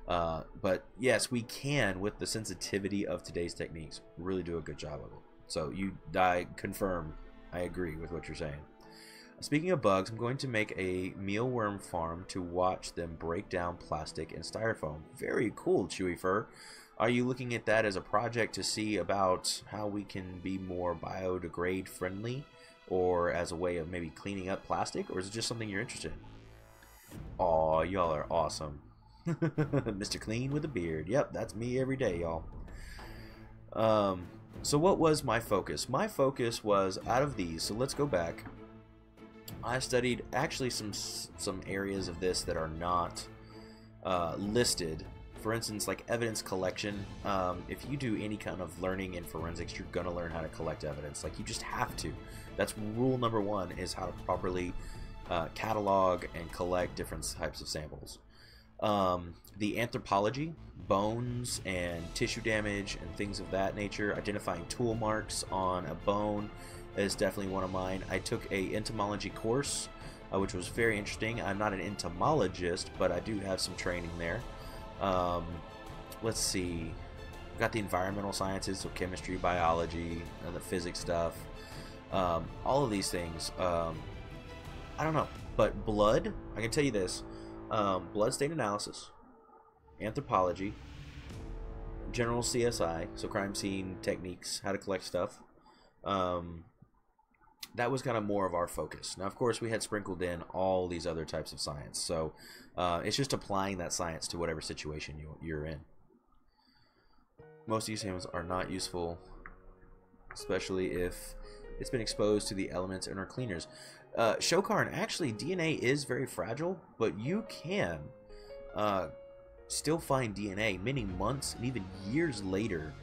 But yes, we can, with the sensitivity of today's techniques, really do a good job of it. So I confirm, I agree with what you're saying. Speaking of bugs, I'm going to make a mealworm farm to watch them break down plastic and styrofoam. Very cool, Chewy Fur. Are you looking at that as a project to see about how we can be more biodegrade friendly, or as a way of maybe cleaning up plastic, or is it just something you're interested in? Aw, y'all are awesome. Mr. Clean with a beard. Yep, that's me every day, y'all. So what was my focus? My focus was out of these, so let's go back. I studied actually some areas of this that are not listed. For instance, like evidence collection. If you do any kind of learning in forensics, you're gonna learn how to collect evidence. Like, you just have to. That's rule number one, is how to properly catalog and collect different types of samples. The anthropology, bones and tissue damage and things of that nature, identifying tool marks on a bone is definitely one of mine. I took a entomology course, which was very interesting. I'm not an entomologist, but I do have some training there. Let's see. I've got the environmental sciences, so chemistry, biology, and the physics stuff. All of these things. I don't know, but blood, I can tell you this. Blood stain analysis, anthropology, general CSI, so crime scene techniques, how to collect stuff. That was kind of more of our focus. Now, of course, we had sprinkled in all these other types of science, so it's just applying that science to whatever situation you're in. Most of these samples are not useful, especially if it's been exposed to the elements in our cleaners. Shokarn, actually, DNA is very fragile, but you can still find DNA many months and even years later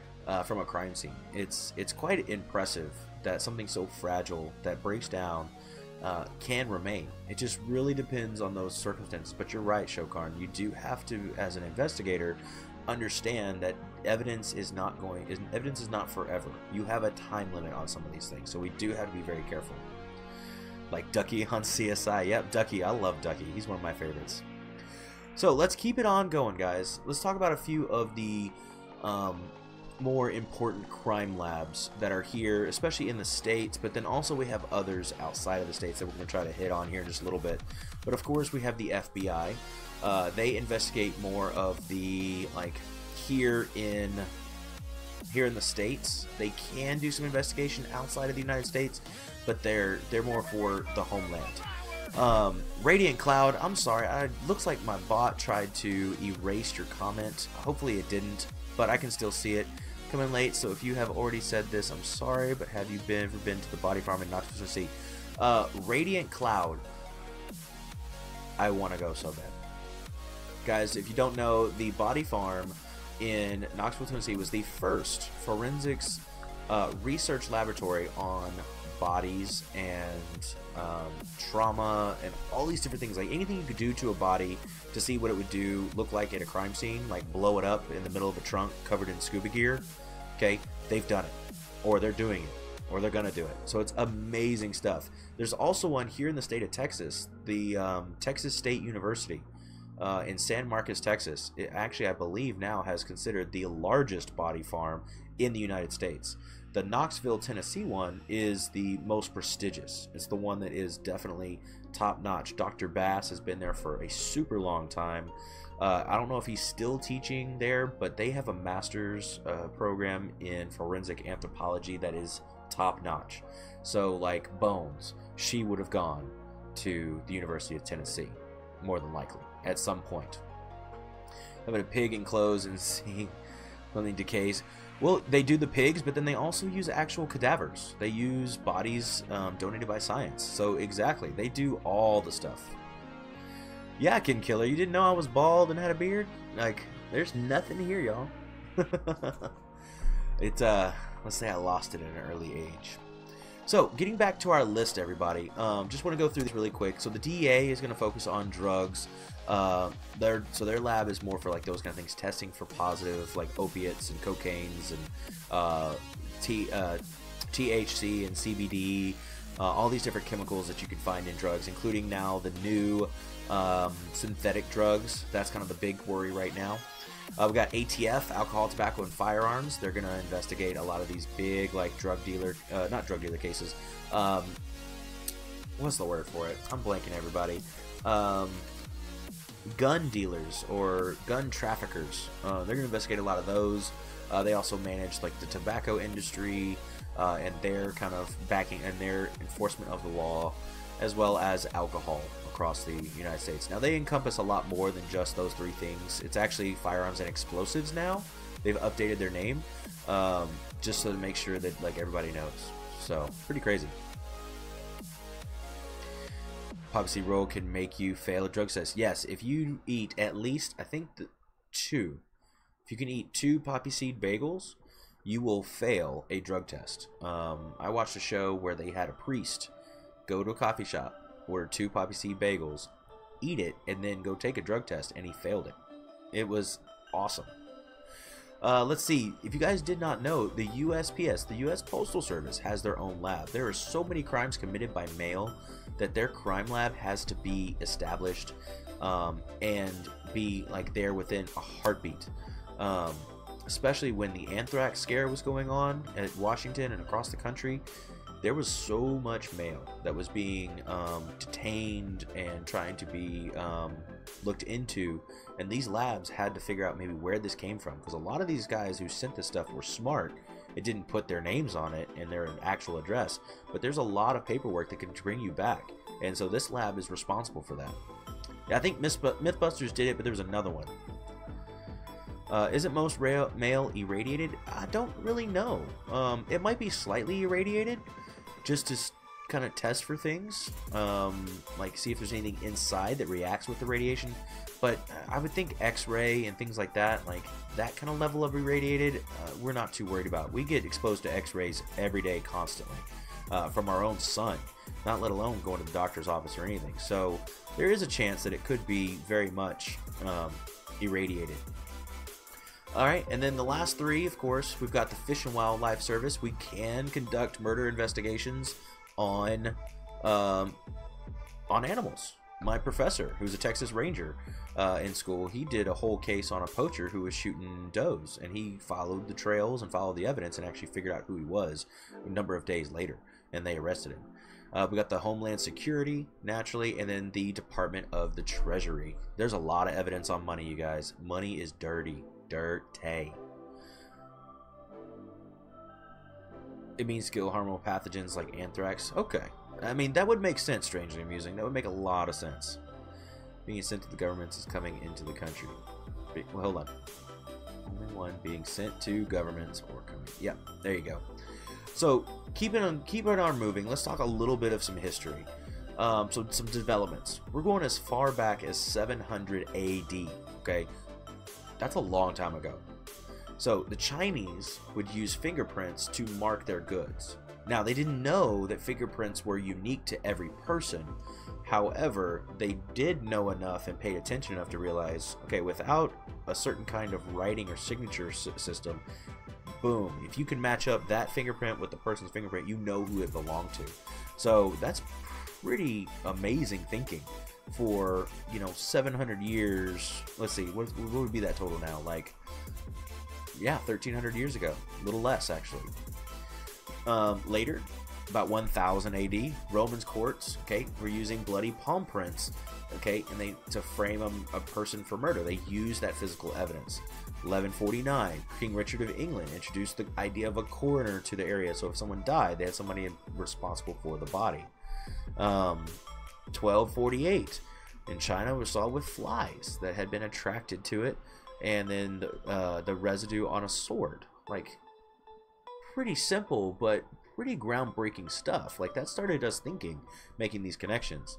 from a crime scene. It's quite impressive that something so fragile that breaks down can remain. It just really depends on those circumstances. But you're right, Shokarn. You do have to, as an investigator, understand that evidence is not forever. You have a time limit on some of these things, so we do have to be very careful. Like Ducky on CSI. Yep, Ducky. I love Ducky. He's one of my favorites. So let's keep it on going, guys. Let's talk about a few of the more important crime labs that are here, especially in the States, but then also we have others outside of the States that we're going to try to hit on here in just a little bit. But of course we have the FBI. They investigate more of the, like, here in the States. They can do some investigation outside of the United States, but they're more for the homeland. Radiant Cloud, I'm sorry, looks like my bot tried to erase your comment. Hopefully it didn't, but I can still see it. Coming late, so if you have already said this, I'm sorry, but have you ever been to the body farm in Knoxville, Tennessee? Radiant Cloud, I want to go so bad. Guys, if you don't know, the body farm in Knoxville, Tennessee was the first forensics research laboratory on bodies and trauma and all these different things. Like anything you could do to a body to see what it would look like at a crime scene, like blow it up in the middle of a trunk covered in scuba gear. Okay, they've done it. or they're doing it, or they're gonna do it. So it's amazing stuff. There's also one here in the state of Texas, the Texas State University in San Marcos, Texas. It actually, I believe, now has considered the largest body farm in the United States. The Knoxville, Tennessee one is the most prestigious. It's the one that is definitely top-notch. Dr. Bass has been there for a super long time. I don't know if he's still teaching there, but they have a master's program in forensic anthropology that is top-notch. So, like Bones, she would have gone to the University of Tennessee, more than likely, at some point. Having a pig enclosed and seeing something decays. Well, they do the pigs, but then they also use actual cadavers. They use bodies donated by science. So exactly, they do all the stuff. Yeah, Kin Killer, you didn't know I was bald and had a beard? Like, there's nothing here, y'all. It's let's say I lost it at an early age. So, getting back to our list, everybody, just want to go through this really quick. So the DEA is going to focus on drugs. Their lab is more for like those kind of things, testing for positive like opiates and cocaines and THC and CBD, all these different chemicals that you can find in drugs, including now the new synthetic drugs. That's kind of the big worry right now. We've got ATF, alcohol, tobacco, and firearms. They're going to investigate a lot of these big, like, not drug dealer cases. What's the word for it? I'm blanking, everybody. Gun dealers or gun traffickers. They're going to investigate a lot of those. They also manage, like, the tobacco industry and their kind of backing and their enforcement of the law, as well as alcohol across the United States. Now, they encompass a lot more than just those three things. It's actually firearms and explosives now. They've updated their name just so to make sure that like everybody knows. So, pretty crazy. Poppy seed roll can make you fail a drug test. Yes, if you eat at least, I think, two. If you can eat 2 poppy seed bagels, you will fail a drug test. I watched a show where they had a priest go to a coffee shop, order 2 poppy seed bagels, eat it, and then go take a drug test, and he failed it. It was awesome. Let's see. If you guys did not know, the USPS, the U.S. Postal Service, has their own lab. There are so many crimes committed by mail that their crime lab has to be established and be like there within a heartbeat. Especially when the anthrax scare was going on at Washington and across the country. There was so much mail that was being detained and trying to be looked into, and these labs had to figure out maybe where this came from, because a lot of these guys who sent this stuff were smart. It didn't put their names on it and their actual address, but there's a lot of paperwork that can bring you back, and so this lab is responsible for that. Yeah, I think Mythbusters did it, but there was another one. Isn't most mail irradiated? I don't really know. It might be slightly irradiated, just to kind of test for things, like see if there's anything inside that reacts with the radiation. But I would think X-ray and things like that, like that kind of level of irradiated, we're not too worried about. We get exposed to X-rays every day, constantly, from our own sun, not let alone going to the doctor's office or anything. So there is a chance that it could be very much irradiated. Alright, and then the last 3, of course, we've got the Fish and Wildlife Service. We can conduct murder investigations on animals. My professor, who's a Texas Ranger in school, he did a whole case on a poacher who was shooting does, and he followed the trails and followed the evidence and actually figured out who he was a number of days later, and they arrested him. We got the Homeland Security, naturally, and then the Department of the Treasury. There's a lot of evidence on money, you guys. Money is dirty. Dirty. It means kill harmful pathogens like anthrax. Okay. I mean, that would make sense, strangely amusing. That would make a lot of sense. Being sent to the governments is coming into the country. Well, hold on. Only one being sent to governments or coming. Yeah, there you go. So, keep it on moving. Let's talk a little bit of some history. So, some developments. We're going as far back as 700 AD. Okay? That's a long time ago. So the Chinese would use fingerprints to mark their goods. Now, they didn't know that fingerprints were unique to every person. However, they did know enough and paid attention enough to realize, okay, without a certain kind of writing or signature system, boom. If you can match up that fingerprint with the person's fingerprint, you know who it belonged to. So that's pretty amazing thinking for, you know, 700 years. Let's see, what would be that total now? Like, yeah, 1300 years ago, a little less actually. Later, about 1000 AD, Romans courts, okay, were using bloody palm prints, okay, and to frame a person for murder. They used that physical evidence. 1149, King Richard of England introduced the idea of a coroner to the area, so if someone died, they had somebody responsible for the body. 1248, in China, was solved with flies that had been attracted to it, and then the residue on a sword. Like, pretty simple, but pretty groundbreaking stuff. Like, that started us thinking, making these connections.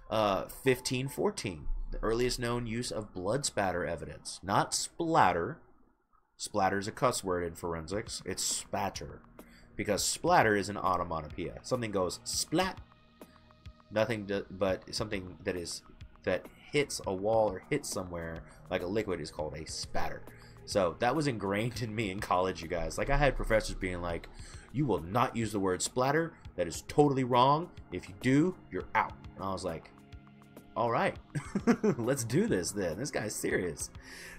1514, the earliest known use of blood spatter evidence. Not splatter. Splatter is a cuss word in forensics. It's spatter. Because splatter is an onomatopoeia. Something goes splat. Nothing but something that hits a wall or hits somewhere like a liquid is called a spatter. So that was ingrained in me in college, you guys. Like, I had professors being like, you will not use the word splatter. That is totally wrong. If you do, you're out. And I was like, all right, let's do this then. This guy's serious.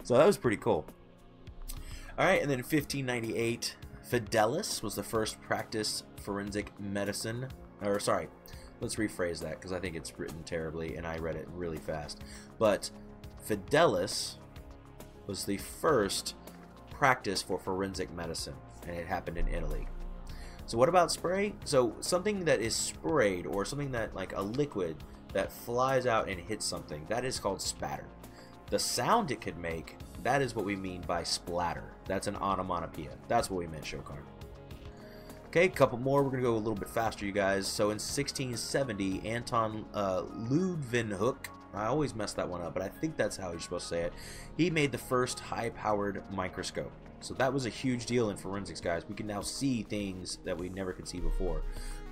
So that was pretty cool. All right, and then in 1598, Fidelis was the first practice forensic medicine. Or sorry, let's rephrase that because I think it's written terribly and I read it really fast. But Fidelis was the first practice for forensic medicine, and it happened in Italy. So what about spray? So something that is sprayed, or something that, like a liquid that flies out and hits something, that is called spatter. The sound it could make, that is what we mean by splatter. That's an onomatopoeia. That's what we meant, Shokar. Okay, a couple more. We're going to go a little bit faster, you guys. So in 1670, Anton Leeuwenhoek, I always mess that one up, but I think that's how you're supposed to say it, he made the first high-powered microscope. So that was a huge deal in forensics, guys. We can now see things that we never could see before.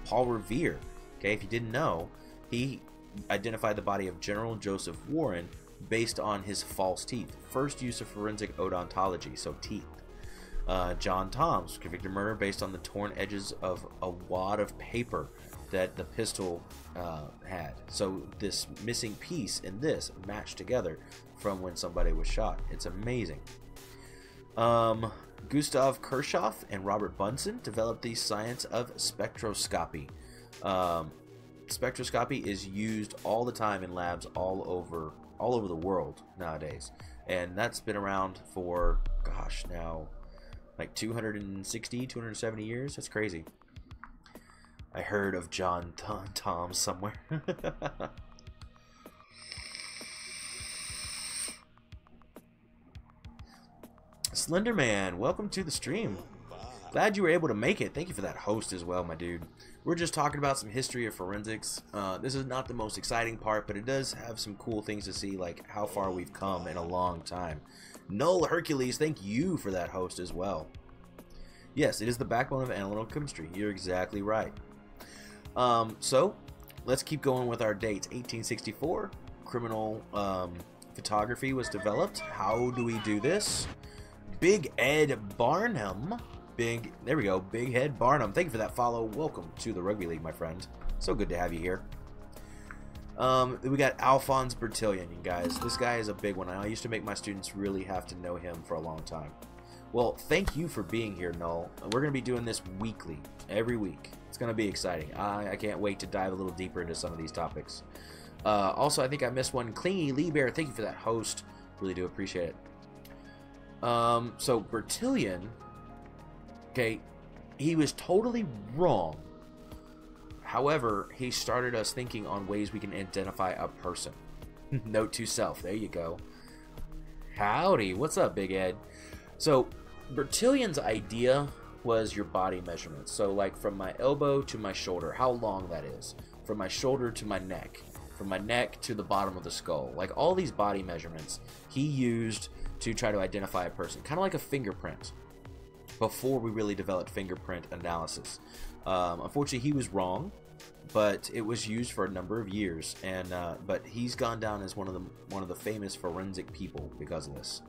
Paul Revere, okay, if you didn't know, he identified the body of General Joseph Warren based on his false teeth. First use of forensic odontology, so teeth. John Toms, convicted of murder based on the torn edges of a wad of paper that the pistol had. So this missing piece and this matched together from when somebody was shot. It's amazing. Gustav Kirchhoff and Robert Bunsen developed the science of spectroscopy. Spectroscopy is used all the time in labs all over the world nowadays, and that's been around for, gosh, now like 270 years. That's crazy. I heard of John Tom somewhere. Slenderman, welcome to the stream. Glad you were able to make it. Thank you for that host as well, my dude. We're just talking about some history of forensics. This is not the most exciting part, but it does have some cool things to see, like how far we've come in a long time. Null Hercules, thank you for that host as well. Yes, it is the backbone of analytical chemistry. You're exactly right. So, let's keep going with our dates. 1864, criminal photography was developed. How do we do this? Big Ed Barnum. There we go, Big Head Barnum. Thank you for that follow. Welcome to the Rugby League, my friend. So good to have you here. We got Alphonse Bertillon, you guys. This guy is a big one. I used to make my students really have to know him for a long time. Well, thank you for being here, Null. We're going to be doing this weekly, every week. It's going to be exciting. I can't wait to dive a little deeper into some of these topics. Also, I think I missed one. Clingy Lee Bear, thank you for that host. Really do appreciate it. So Bertillon, okay, he was totally wrong. However, he started us thinking on ways we can identify a person. Note to self, there you go. Howdy, what's up, Big Ed? So Bertillon's idea was your body measurements. So like from my elbow to my shoulder, how long that is. From my shoulder to my neck. From my neck to the bottom of the skull. Like all these body measurements he used to try to identify a person. Kind of like a fingerprint. Before we really developed fingerprint analysis. Unfortunately, he was wrong. But it was used for a number of years. And but he's gone down as one of the famous forensic people because of this.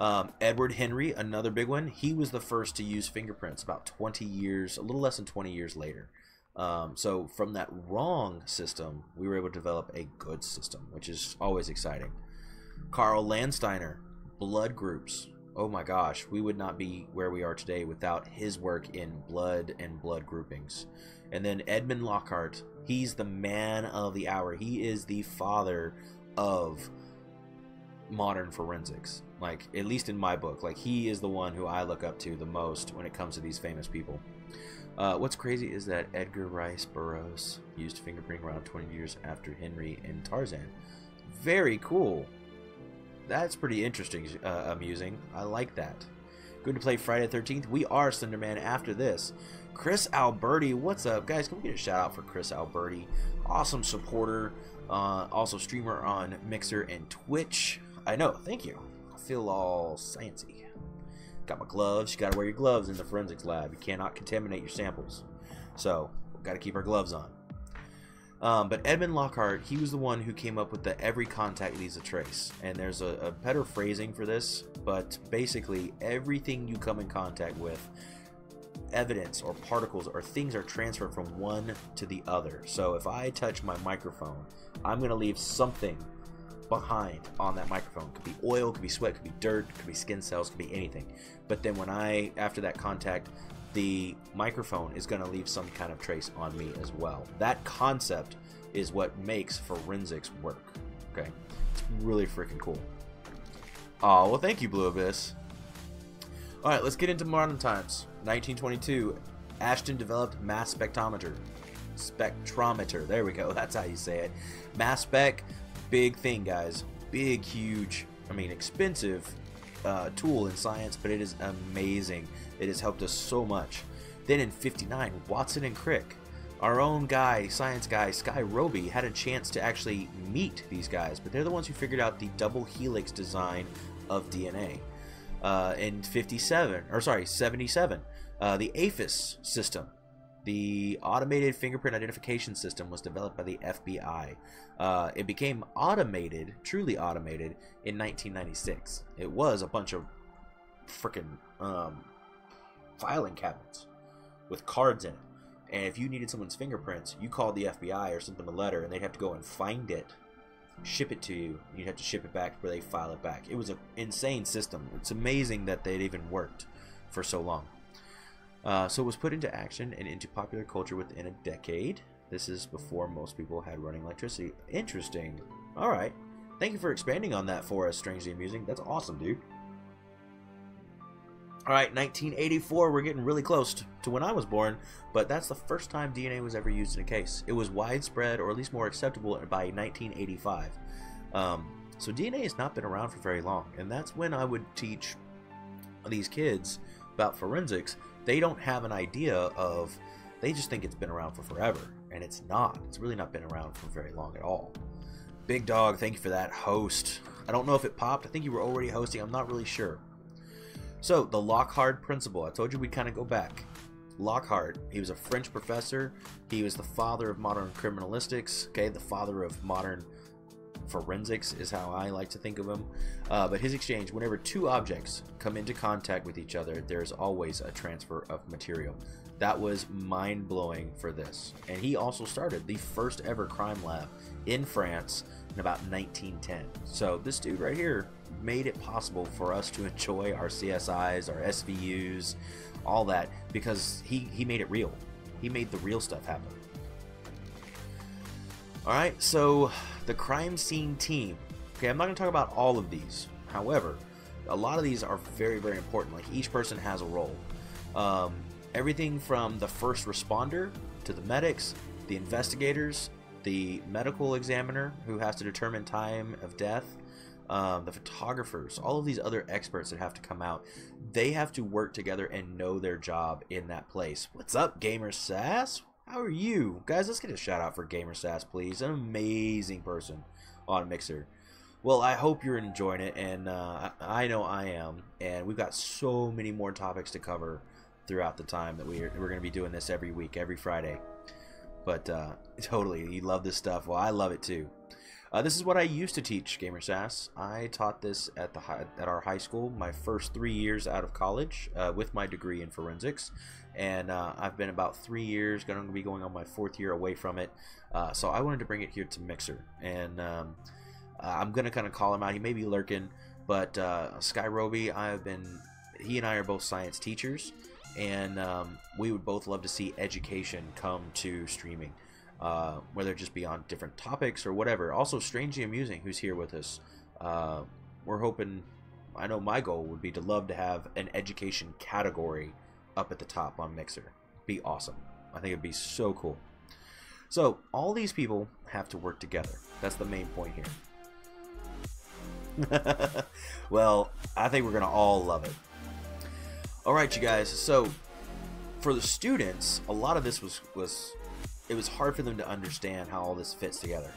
Edward Henry, another big one. He was the first to use fingerprints about 20 years, a little less than 20 years later. So from that wrong system, we were able to develop a good system, which is always exciting. Carl Landsteiner, blood groups. Oh my gosh, we would not be where we are today without his work in blood and blood groupings. And then Edmund Lockhart, he's the man of the hour. He is the father of modern forensics. Like, at least in my book, like, he is the one who I look up to the most when it comes to these famous people. What's crazy is that Edgar Rice Burroughs used fingerprinting around 20 years after Henry and Tarzan. Very cool. That's pretty interesting, amusing. I like that. Going to play Friday the 13th. We are Slenderman after this. Chris Alberti, what's up? Guys, can we get a shout out for Chris Alberti? Awesome supporter. Also streamer on Mixer and Twitch. I know, thank you. I feel all sciencey. Got my gloves. You got to wear your gloves in the forensics lab. You cannot contaminate your samples. So, got to keep our gloves on. But Edmund Lockhart, he was the one who came up with the every contact leaves a trace. And there's a better phrasing for this, but basically everything you come in contact with, evidence or particles or things are transferred from one to the other. So if I touch my microphone, I'm going to leave something behind on that microphone. It could be oil, could be sweat, could be dirt, could be skin cells, could be anything. But then when after that contact, the microphone is going to leave some kind of trace on me as well. That concept is what makes forensics work. Okay, it's really freaking cool. Oh, well, thank you, Blue Abyss. All right, let's get into modern times. 1922, Ashton developed mass spectrometer. There we go. That's how you say it. Mass spec, big thing, guys. Big, huge, I mean, expensive tool in science, but it is amazing. It has helped us so much. Then in 59, Watson and Crick, our own guy, science guy, Sky Roby, had a chance to actually meet these guys, but they're the ones who figured out the double helix design of DNA. In 77, the APHIS system, the automated fingerprint identification system, was developed by the FBI. It became automated, truly automated, in 1996. It was a bunch of freaking filing cabinets with cards in it, and if you needed someone's fingerprints, you called the FBI or sent them a letter, and they'd have to go and find it, ship it to you, and you'd have to ship it back where they file it back. It was an insane system. It's amazing that they'd even worked for so long. So it was put into action and into popular culture within a decade. This is before most people had running electricity. Interesting. Alright. Thank you for expanding on that for us, Strangely Amusing. That's awesome, dude. Alright, 1984. We're getting really close to when I was born, but that's the first time DNA was ever used in a case. It was widespread, or at least more acceptable, by 1985. So DNA has not been around for very long, and that's when I would teach these kids about forensics. They don't have an idea of, they just think it's been around for forever, and it's not. It's really not been around for very long at all. Big Dog, thank you for that host. I don't know if it popped. I think you were already hosting. I'm not really sure. So, the Lockhart principle. I told you we'd kind of go back. Lockhart, he was a French professor. He was the father of modern criminalistics. Okay, the father of modern forensics is how I like to think of him. But his exchange, whenever two objects come into contact with each other, there's always a transfer of material. That was mind-blowing for this. And he also started the first ever crime lab in France in about 1910. So this dude right here made it possible for us to enjoy our CSIs, our SVUs, all that, because he made it real. He made the real stuff happen. Alright, so the crime scene team. Okay, I'm not going to talk about all of these. However, a lot of these are very, very important. Like, each person has a role. Everything from the first responder to the medics, the investigators, the medical examiner who has to determine time of death, the photographers, all of these other experts that have to come out, they have to work together and know their job in that place. What's up, Gamer Sass? How are you? Guys, let's get a shout out for Gamer Sass, please. An amazing person on Mixer. Well, I hope you're enjoying it, and I know I am, and we've got so many more topics to cover throughout the time that we're going to be doing this every week, every Friday. But totally, you love this stuff. Well, I love it too. This is what I used to teach, GamerSass. I taught this at our high school, my first 3 years out of college, with my degree in forensics, and I've been about 3 years, going to be going on my 4th year away from it. So I wanted to bring it here to Mixer, and I'm gonna kind of call him out. He may be lurking, but Skyroby, he and I are both science teachers, and we would both love to see education come to streaming. Whether it just be on different topics or whatever. Also, Strangely Amusing, who's here with us. We're hoping, I know my goal would be to love to have an education category up at the top on Mixer. Be awesome. I think it'd be so cool. So, all these people have to work together. That's the main point here. Well, I think we're going to all love it. Alright, you guys. So, for the students, a lot of this it was hard for them to understand how all this fits together.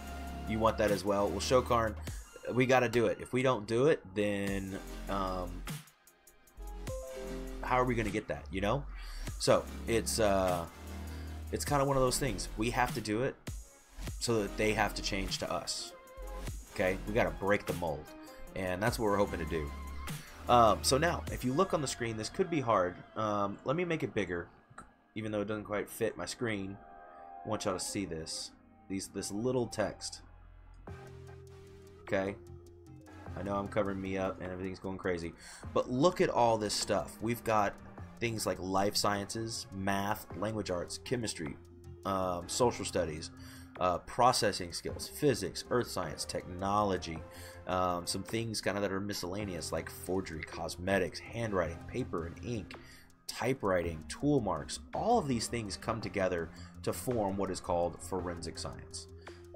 You want that as well? Well, Shokarn, we got to do it. If we don't do it, then how are we going to get that, you know? So it's kind of one of those things. We have to do it so that they have to change to us. Okay? We got to break the mold, and that's what we're hoping to do. So now, if you look on the screen, this could be hard. Let me make it bigger, even though it doesn't quite fit my screen. I want y'all to see this. This little text. Okay? I know I'm covering me up and everything's going crazy. But look at all this stuff. We've got things like life sciences, math, language arts, chemistry, social studies, processing skills, physics, earth science, technology, some things kind of that are miscellaneous like forgery, cosmetics, handwriting, paper and ink, typewriting, tool marks. All of these things come together to form what is called forensic science.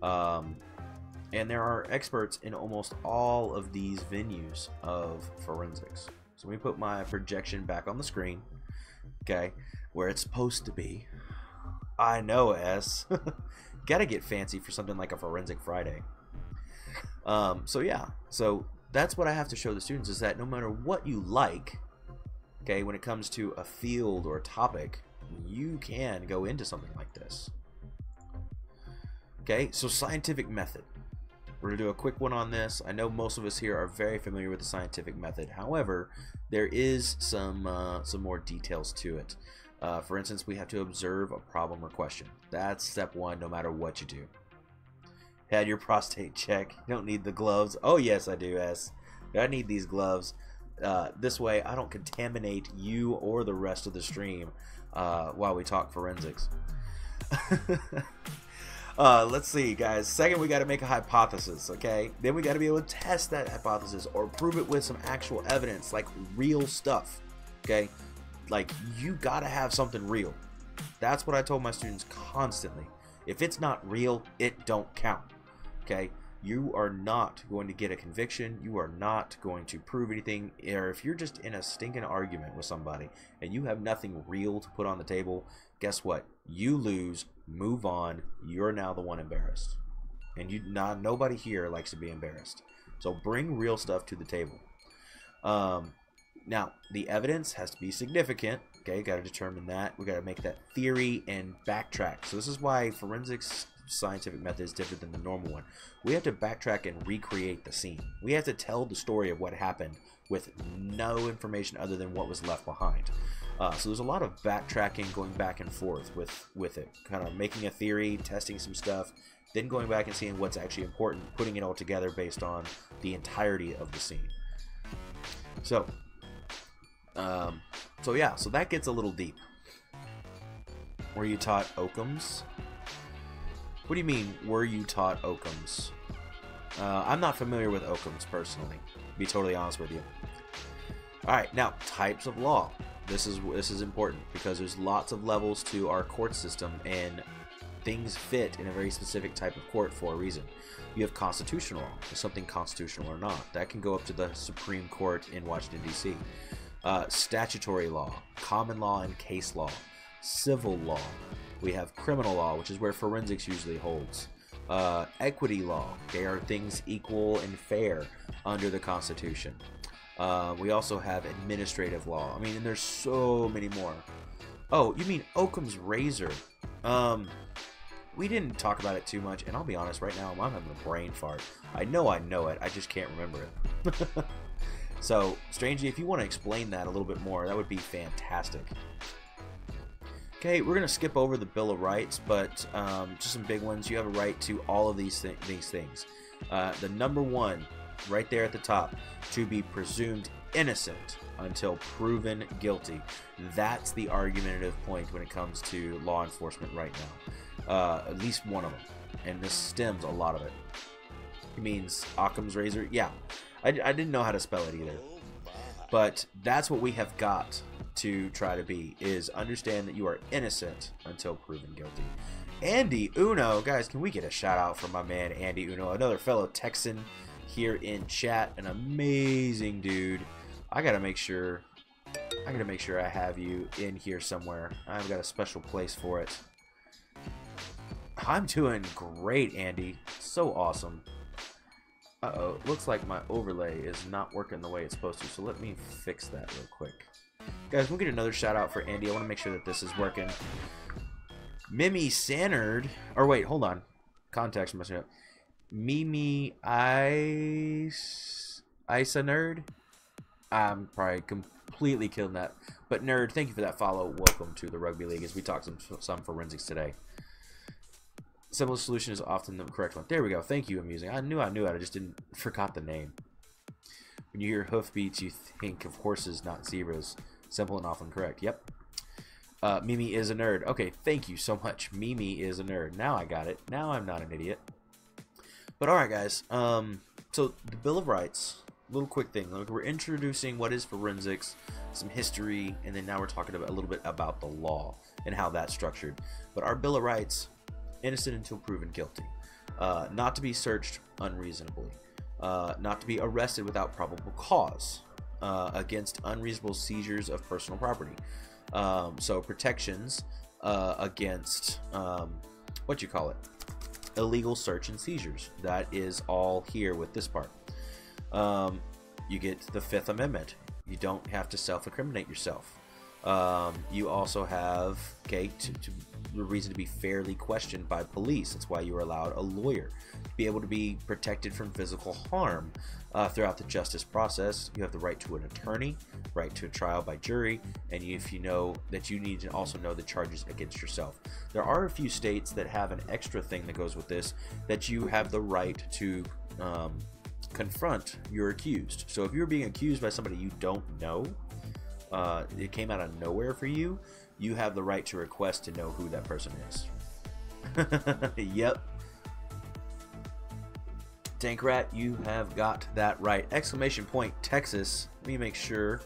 And there are experts in almost all of these venues of forensics. So let me put my projection back on the screen, okay, where it's supposed to be. I know, S. Gotta get fancy for something like a Forensic Friday. So yeah, so that's what I have to show the students, is that no matter what you like, okay, when it comes to a field or a topic, you can go into something like this. Okay, so scientific method. We're going to do a quick one on this. I know most of us here are very familiar with the scientific method. However, there is some more details to it. For instance, we have to observe a problem or question. That's step one, no matter what you do. Had your prostate check. You don't need the gloves. Oh, yes, I do, S. I need these gloves. This way, I don't contaminate you or the rest of the stream while we talk forensics. Let's see, guys. Second, we got to make a hypothesis, okay? Then we got to be able to test that hypothesis or prove it with some actual evidence, like real stuff, okay? Like, you got to have something real. That's what I told my students constantly. If it's not real, it don't count, okay? You are not going to get a conviction. You are not going to prove anything. Or if you're just in a stinking argument with somebody and you have nothing real to put on the table, guess what? You lose. Move on. You're now the one embarrassed. And nobody here likes to be embarrassed. So bring real stuff to the table. Now, the evidence has to be significant. Okay, got to determine that. We got to make that theory and backtrack. So this is why forensics scientific method is different than the normal one. We have to backtrack and recreate the scene. We have to tell the story of what happened with no information other than what was left behind. So there's a lot of backtracking, going back and forth with it, kind of making a theory, testing some stuff, then going back and seeing what's actually important, putting it all together based on the entirety of the scene. So yeah, so that gets a little deep. Were you taught Occam's? What do you mean, were you taught Occam's? I'm not familiar with Occam's personally, to be totally honest with you. Alright, now, types of law. This is important because there's lots of levels to our court system, and things fit in a very specific type of court for a reason. You have constitutional law. Is something constitutional or not? That can go up to the Supreme Court in Washington, D.C. Statutory law, common law and case law, civil law. We have criminal law, which is where forensics usually holds. Equity law. They are things equal and fair under the Constitution. We also have administrative law. I mean, and there's so many more. Oh, you mean Occam's razor. we didn't talk about it too much, and I'll be honest, right now I'm having a brain fart. I know it, I just can't remember it. So, Strangely, if you want to explain that a little bit more, that would be fantastic. Okay, we're going to skip over the Bill of Rights, but just some big ones. You have a right to all of these things. The number one, right there at the top, to be presumed innocent until proven guilty. That's the argumentative point when it comes to law enforcement right now. At least one of them. And this stems a lot of it. It means Occam's razor. Yeah, I didn't know how to spell it either. But that's what we have got to try to be, is understand that you are innocent until proven guilty. Andy Uno, guys, can we get a shout out for my man Andy Uno, another fellow Texan here in chat, an amazing dude. I gotta make sure I have you in here somewhere. I've got a special place for it. I'm doing great, Andy. So awesome. Uh-oh, looks like my overlay is not working the way it's supposed to, so let me fix that real quick. Guys, we'll get another shout out for Andy. I want to make sure that this is working. Mimi Sanard, or wait, hold on. Context messing up. Mimi Nerd. I'm probably completely killing that. But Nerd, thank you for that follow. Welcome to the Rugby League as we talk some forensics today. Simplest solution is often the correct one. There we go. Thank you, Amusing. I knew it. I just forgot the name. When you hear hoofbeats, you think of horses, not zebras. Simple and often correct. Yep. Mimi is a nerd. Okay, thank you so much. Mimi is a nerd. Now I got it. Now I'm not an idiot. But alright, guys. So the Bill of Rights. Little quick thing. We're introducing what is forensics, some history, and then now we're talking about a little bit about the law and how that's structured. But our Bill of Rights, innocent until proven guilty. Not to be searched unreasonably. Not to be arrested without probable cause. Against unreasonable seizures of personal property. So protections against what you call it, illegal search and seizures. That is all here with this part. You get the Fifth Amendment. You don't have to self-incriminate yourself. You also have the reason to be fairly questioned by police. That's why you are allowed a lawyer. Be able to be protected from physical harm throughout the justice process. You have the right to an attorney, right to a trial by jury, and if you know that you need to also know the charges against yourself. There are a few states that have an extra thing that goes with this, that you have the right to confront your accused. So if you're being accused by somebody you don't know, it came out of nowhere for you, you have the right to request to know who that person is. Yep. Tankrat, you have got that right. Exclamation point Texas. Let me make sure.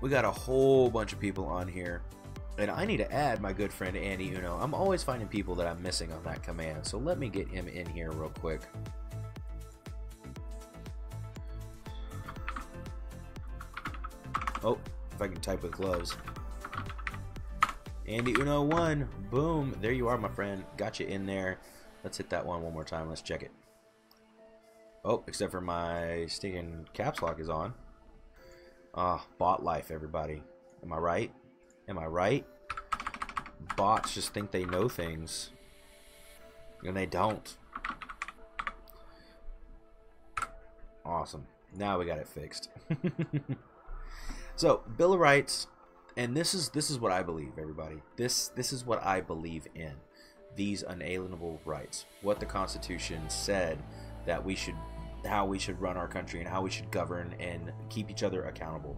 We got a whole bunch of people on here. And I need to add my good friend Andy Uno. I'm always finding people that I'm missing on that command. So let me get him in here real quick. Oh, if I can type with gloves. Andy Uno 1. Boom. There you are, my friend. Got you in there. Let's hit that one more time. Let's check it. Oh, except for my stinking caps lock is on. Ah, bot life, everybody. Am I right? Am I right? Bots just think they know things. And they don't. Awesome. Now we got it fixed. So, Bill of Rights, and this is what I believe, everybody. This is what I believe in. These unalienable rights. What the Constitution said that we should, how we should run our country and how we should govern and keep each other accountable.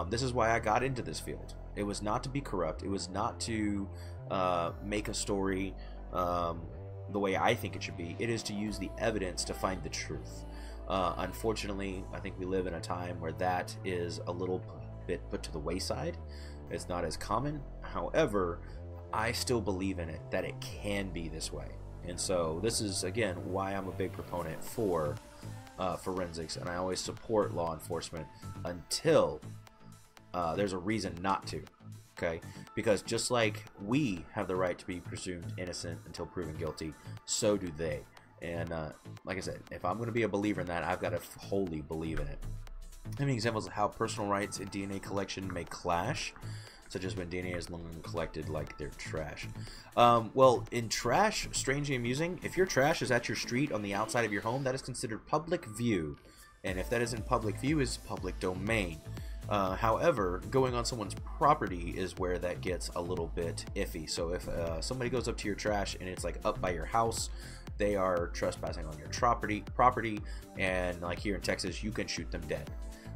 This is why I got into this field. It was not to be corrupt. It was not to make a story the way I think it should be. It is to use the evidence to find the truth. Unfortunately, I think we live in a time where that is a little bit put to the wayside. It's not as common. However, I still believe in it, that it can be this way. And so this is, again, why I'm a big proponent for forensics, and I always support law enforcement until there's a reason not to. Okay? Because just like we have the right to be presumed innocent until proven guilty, so do they. And like I said, if I'm going to be a believer in that, I've got to wholly believe in it. I mean, examples of how personal rights and DNA collection may clash. such as when DNA is long collected like they're trash. Well, in trash, strangely amusing, if your trash is at your street on the outside of your home, that is considered public view. And if that isn't public view, is public domain. However, going on someone's property is where that gets a little bit iffy. So if somebody goes up to your trash and it's like up by your house, they are trespassing on your property, and like here in Texas, you can shoot them dead.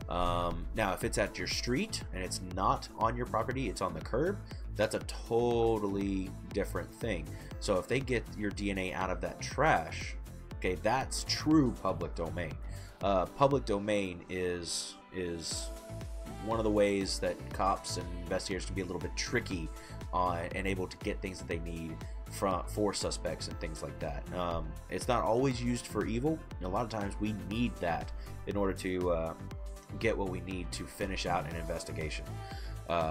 Now, if it's at your street and it's not on your property, it's on the curb, that's a totally different thing. So if they get your DNA out of that trash, okay, that's true public domain. Public domain is one of the ways that cops and investigators can be a little bit tricky on and able to get things that they need for suspects and things like that. It's not always used for evil. A lot of times we need that in order to get what we need to finish out an investigation.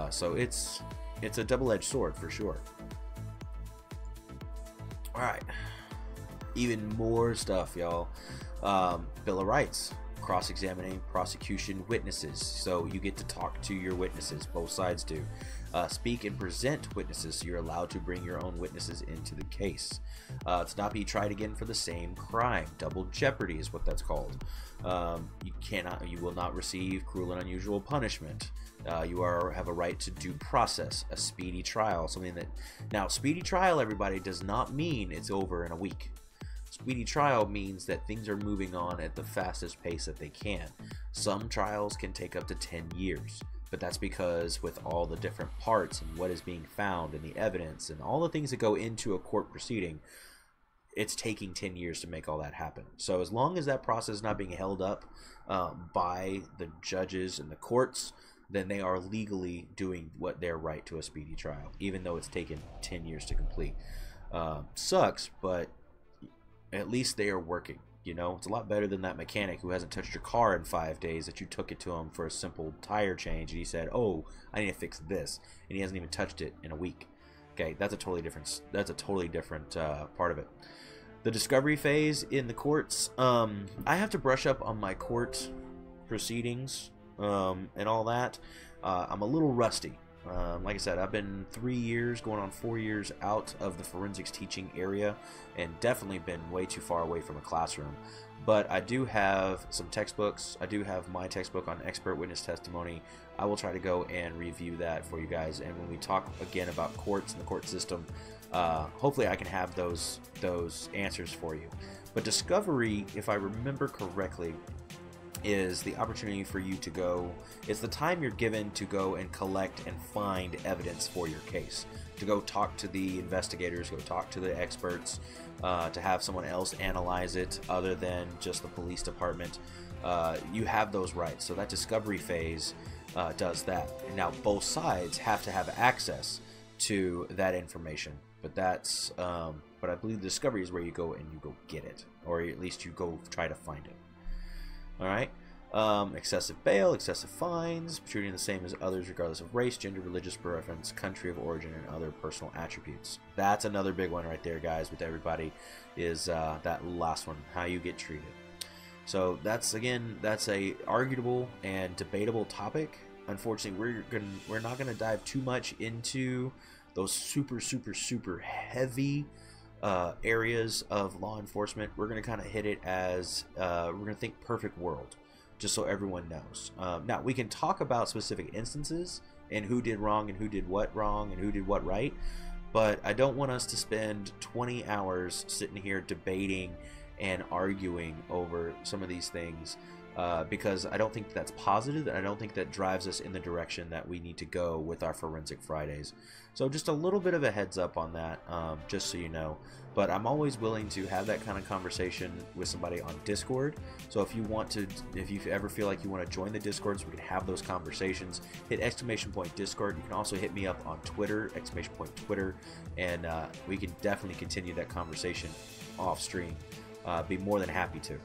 So it's a double-edged sword for sure. All right, even more stuff, y'all. Bill of Rights. Cross-examining prosecution witnesses, so you get to talk to your witnesses. Both sides do. Speak and present witnesses, so you're allowed to bring your own witnesses into the case. To not be tried again for the same crime. Double jeopardy is what that's called. You will not receive cruel and unusual punishment. You have a right to due process, a speedy trial. Something that, now, speedy trial, everybody, does not mean it's over in a week. Speedy trial means that things are moving on at the fastest pace that they can. Some trials can take up to 10 years, but that's because with all the different parts and what is being found and the evidence and all the things that go into a court proceeding, it's taking 10 years to make all that happen. So as long as that process is not being held up by the judges and the courts, then they are legally doing what they're right to a speedy trial, even though it's taken 10 years to complete. Sucks, but at least they are working. You know, it's a lot better than that mechanic who hasn't touched your car in 5 days that you took it to him for a simple tire change and he said, "Oh, I need to fix this," and he hasn't even touched it in a week. Okay, that's a totally different part of it. The discovery phase in the courts. I have to brush up on my court proceedings and all that. I'm a little rusty. Like I said, I've been 3 years, going on 4 years out of the forensics teaching area, and definitely been way too far away from a classroom. But I do have some textbooks. I do have my textbook on expert witness testimony. I will try to go and review that for you guys. And when we talk again about courts and the court system, hopefully I can have those answers for you. But discovery, if I remember correctly, is the opportunity for you to go, it's the time you're given to go and collect and find evidence for your case, to go talk to the investigators, go talk to the experts, to have someone else analyze it other than just the police department. You have those rights. So that discovery phase does that. And now both sides have to have access to that information, but that's but I believe the discovery is where you go and you go get it, or at least you go try to find it. Alright, excessive bail, excessive fines, treating the same as others regardless of race, gender, religious preference, country of origin, and other personal attributes. That's another big one right there, guys, with everybody, is that last one, how you get treated. So that's, again, that's a arguable and debatable topic. Unfortunately, we're not gonna dive too much into those super heavy areas of law enforcement. We're going to kind of hit it as we're going to think perfect world, just so everyone knows. Now, we can talk about specific instances and who did wrong and who did what wrong and who did what right, but I don't want us to spend 20 hours sitting here debating and arguing over some of these things, because I don't think that's positive, and I don't think that drives us in the direction that we need to go with our Forensic Fridays. So just a little bit of a heads up on that, just so you know. But I'm always willing to have that kind of conversation with somebody on Discord. So if you want to, if you ever feel like you want to join the Discord so we can have those conversations, hit !Discord. You can also hit me up on Twitter, !Twitter, and we can definitely continue that conversation off stream. Be more than happy to.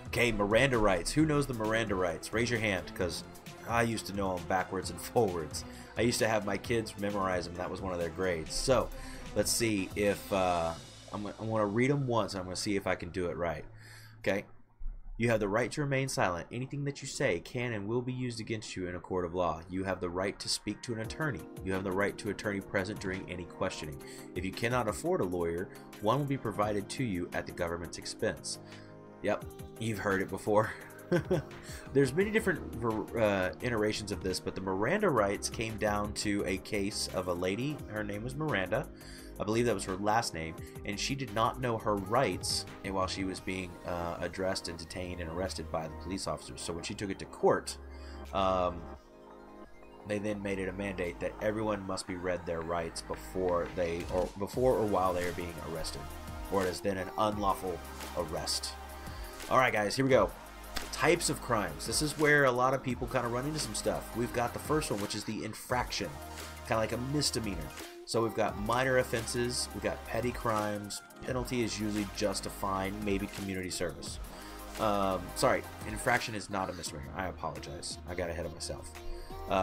Okay, Miranda rights. Who knows the Miranda rights? Raise your hand, because I used to know them backwards and forwards. I used to have my kids memorize them. That was one of their grades. So let's see if I'm going to read them once. And I'm going to see if I can do it right. Okay. You have the right to remain silent. Anything that you say can and will be used against you in a court of law. You have the right to speak to an attorney. You have the right to attorney present during any questioning. If you cannot afford a lawyer, one will be provided to you at the government's expense. Yep, you've heard it before. There's many different iterations of this, but the Miranda rights came down to a case of a lady. Her name was Miranda. I believe that was her last name, and she did not know her rights while she was being addressed and detained and arrested by the police officers. So when she took it to court, they then made it a mandate that everyone must be read their rights before or while they are being arrested, or it is then an unlawful arrest. All right, guys, here we go. Types of crimes. This is where a lot of people kind of run into some stuff. We've got the first one, which is the infraction, kind of like a misdemeanor. So we've got minor offenses, we've got petty crimes. Penalty is usually just a fine, maybe community service. Sorry, infraction is not a misdemeanor. I apologize. I got ahead of myself.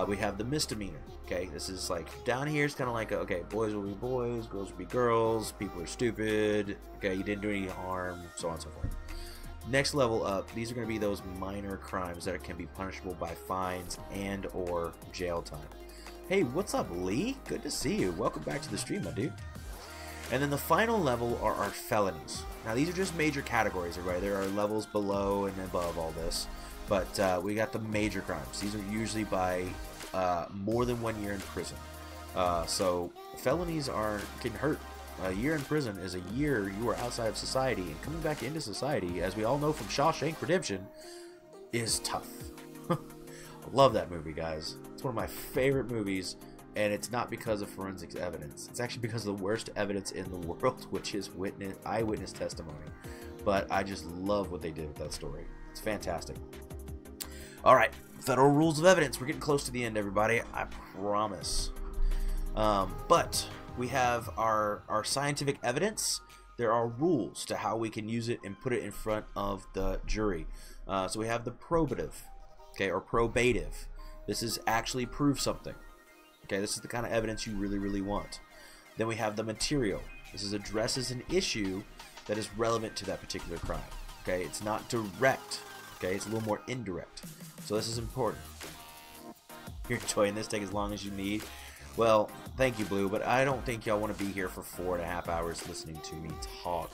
We have the misdemeanor. Okay, this is like down here. It's kind of like okay, boys will be boys, girls will be girls. People are stupid. Okay, you didn't do any harm, so on and so forth. Next level up, these are going to be those minor crimes that can be punishable by fines and or jail time. Hey, what's up, Lee? Good to see you. Welcome back to the stream, my dude. And then the final level are our felonies. Now, these are just major categories, everybody. There are levels below and above all this. But we got the major crimes. These are usually by more than 1 year in prison. So felonies can hurt. A year in prison is a year you are outside of society, and coming back into society, as we all know from Shawshank Redemption, is tough. I love that movie, guys. It's one of my favorite movies, and it's not because of forensic evidence. It's actually because of the worst evidence in the world, which is eyewitness testimony. But I just love what they did with that story. It's fantastic. All right, federal rules of evidence. We're getting close to the end, everybody. I promise. But we have our scientific evidence. There are rules to how we can use it and put it in front of the jury. So we have the probative, okay, or probative. This is actually prove something. Okay, this is the kind of evidence you really, really want. Then we have the material. This is addresses an issue that is relevant to that particular crime. Okay, it's not direct. Okay, it's a little more indirect. So this is important. You're enjoying this. Take as long as you need. Well, thank you, Blue, but I don't think y'all want to be here for 4.5 hours listening to me talk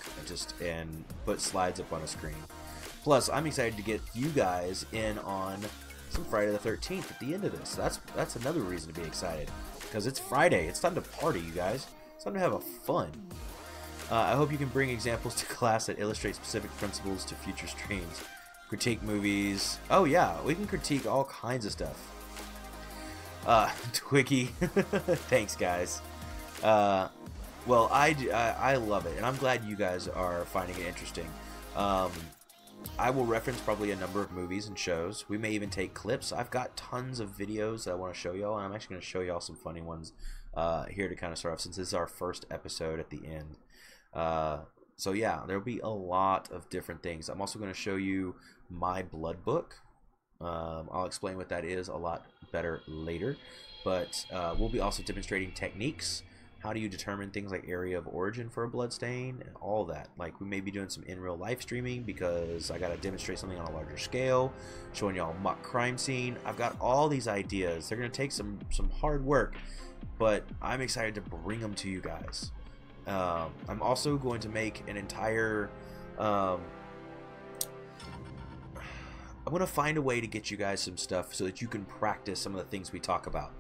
and put slides up on a screen. Plus, I'm excited to get you guys in on some Friday the 13th at the end of this. That's another reason to be excited, because it's Friday. It's time to party, you guys. It's time to have a fun. I hope you can bring examples to class that illustrate specific principles to future streams. Critique movies. Oh yeah, we can critique all kinds of stuff. Twiggy. Thanks, guys. Well, I love it, and I'm glad you guys are finding it interesting. I will reference probably a number of movies and shows. We may even take clips. I've got tons of videos that I want to show y'all, and I'm actually going to show y'all some funny ones here to kind of start off, since this is our first episode at the end. So yeah, there'll be a lot of different things. I'm also going to show you my blood book. I'll explain what that is a lot better later, but we'll be also demonstrating techniques. How do you determine things like area of origin for a blood stain and all that? Like, we may be doing some in real life streaming because I got to demonstrate something on a larger scale, showing y'all mock crime scene. I've got all these ideas. They're going to take some hard work, but I'm excited to bring them to you guys. I'm also going to make an entire I'm going to find a way to get you guys some stuff so that you can practice some of the things we talk about.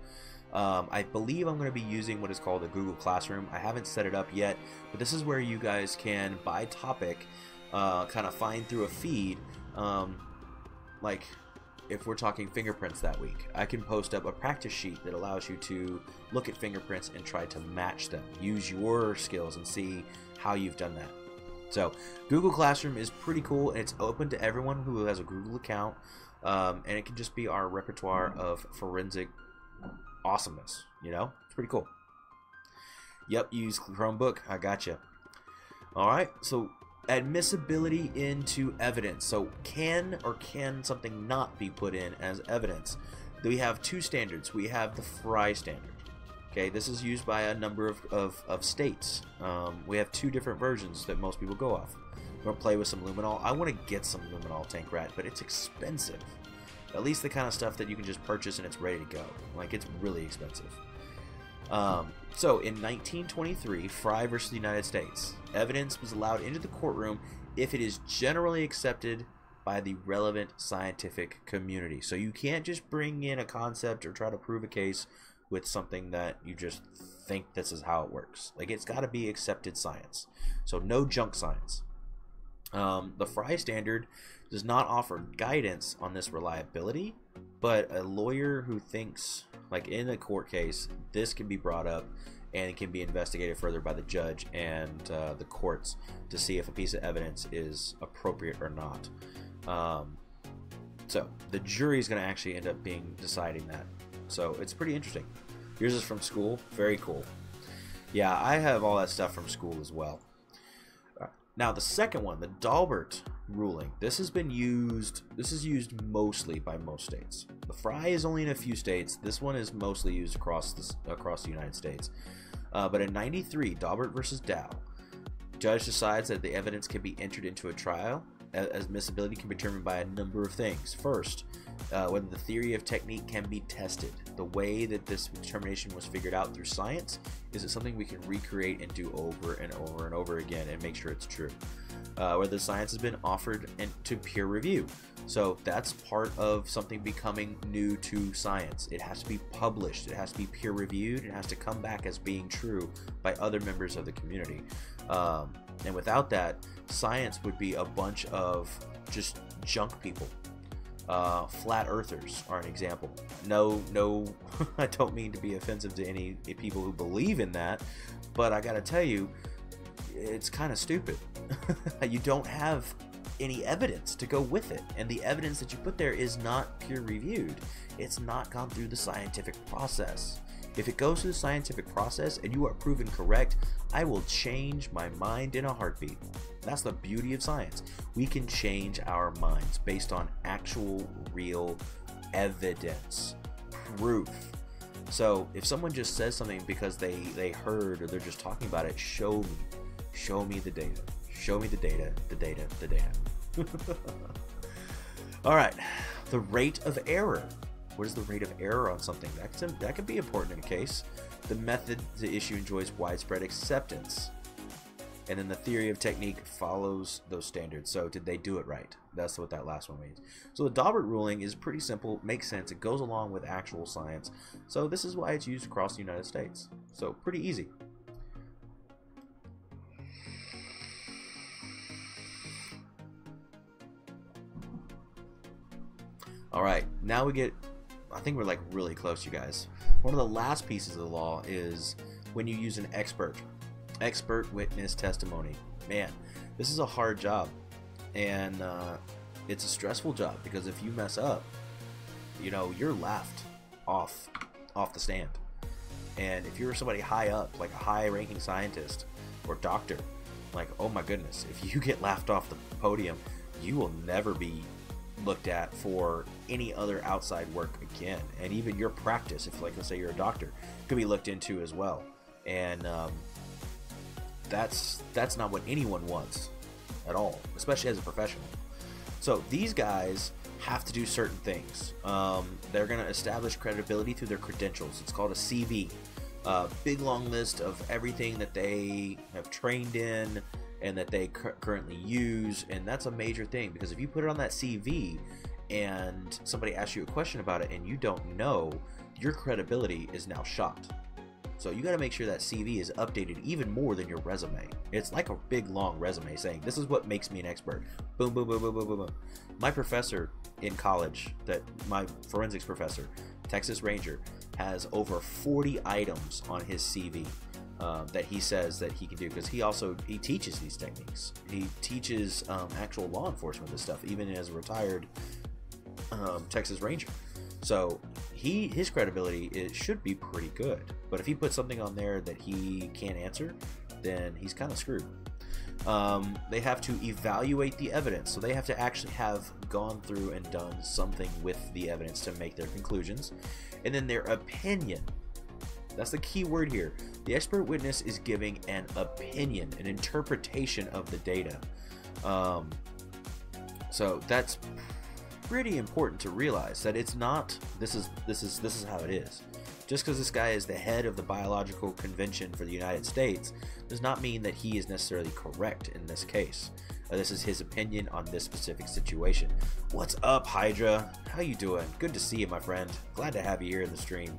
I believe I'm going to be using what is called a Google Classroom. I haven't set it up yet, but this is where you guys can, by topic, kind of find through a feed. Like, if we're talking fingerprints that week, I can post up a practice sheet that allows you to look at fingerprints and try to match them. Use your skills and see how you've done that. So Google Classroom is pretty cool, and it's open to everyone who has a Google account, and it can just be our repertoire of forensic awesomeness. You know, it's pretty cool. Yep, use Chromebook. I gotcha. All right, so admissibility into evidence. So can something not be put in as evidence? We have two standards. We have the Frye standard. Okay, this is used by a number of states. We have two different versions that most people go off. or play with some luminol. I want to get some luminol tank rat, but it's expensive. At least the kind of stuff that you can just purchase and it's ready to go. Like, it's really expensive. So in 1923, Frye versus the United States, evidence was allowed into the courtroom if it is generally accepted by the relevant scientific community. So you can't just bring in a concept or try to prove a case with something that you just think this is how it works. Like, it's got to be accepted science. So no junk science. The Frye standard does not offer guidance on this reliability, but a lawyer who thinks, like in a court case, this can be brought up and it can be investigated further by the judge and the courts to see if a piece of evidence is appropriate or not. So the jury is going to actually end up deciding that. So it's pretty interesting. Yours is from school. Very cool. Yeah, I have all that stuff from school as well. Now the second one, the Daubert ruling. This is used mostly by most states. The Frye is only in a few states. This one is mostly used across the United States. But in '93, Daubert versus Dow, judge decides that the evidence can be entered into a trial. Admissibility can be determined by a number of things. First, whether the theory of technique can be tested. The way that this determination was figured out through science, is it something we can recreate and do over and over and over again and make sure it's true. Whether the science has been offered to peer review. So that's part of something becoming new to science. It has to be published, it has to be peer reviewed, it has to come back as being true by other members of the community. And without that, science would be a bunch of just junk people. Flat earthers are an example. No, I don't mean to be offensive to any people who believe in that, but I gotta tell you, it's kind of stupid. You don't have any evidence to go with it, and the evidence that you put there is not peer reviewed. It's not gone through the scientific process. If it goes through the scientific process and you are proven correct, I will change my mind in a heartbeat. That's the beauty of science. We can change our minds based on actual, real evidence, proof. So if someone just says something because they heard or they're just talking about it, show me the data. Show me the data, the data, the data. All right, the rate of error. What is the rate of error on something? That could be important in a case. The method the issue enjoys widespread acceptance. And then the theory of technique follows those standards. So did they do it right? That's what that last one means. So the Daubert ruling is pretty simple, makes sense. It goes along with actual science. So this is why it's used across the United States. So pretty easy. All right, now we get, I think we're like really close, you guys. One of the last pieces of the law is when you use an expert witness testimony. Man, this is a hard job, and it's a stressful job, because if you mess up, you know, you're laughed off the stand. And if you're somebody high up, like a high-ranking scientist or doctor, like, oh my goodness, if you get laughed off the podium, you will never be looked at for any other outside work again. And even your practice, if, like, let's say you're a doctor, could be looked into as well. And that's not what anyone wants at all, especially as a professional. So these guys have to do certain things. They're going to establish credibility through their credentials. It's called a CV. Big long list of everything that they have trained in and that they currently use, and that's a major thing, because if you put it on that CV and somebody asks you a question about it and you don't know, your credibility is now shot. So you got to make sure that CV is updated even more than your resume. It's like a big long resume saying, this is what makes me an expert. Boom, boom, boom, boom, boom, boom, boom. My professor in college, my forensics professor, Texas Ranger, has over 40 items on his CV that he says that he can do, because he teaches these techniques. He teaches actual law enforcement this stuff, even as a retired Texas Ranger. So his credibility should be pretty good. But if he puts something on there that he can't answer, then he's kind of screwed. They have to evaluate the evidence, so they have to actually have gone through and done something with the evidence to make their conclusions. And then their opinion. That's the key word here. The expert witness is giving an opinion, an interpretation of the data. So that's pretty important to realize that it's not. This is how it is. Just because this guy is the head of the Biological Convention for the United States does not mean that he is necessarily correct in this case. This is his opinion on this specific situation. What's up, Hydra? How you doing? Good to see you, my friend. Glad to have you here in the stream.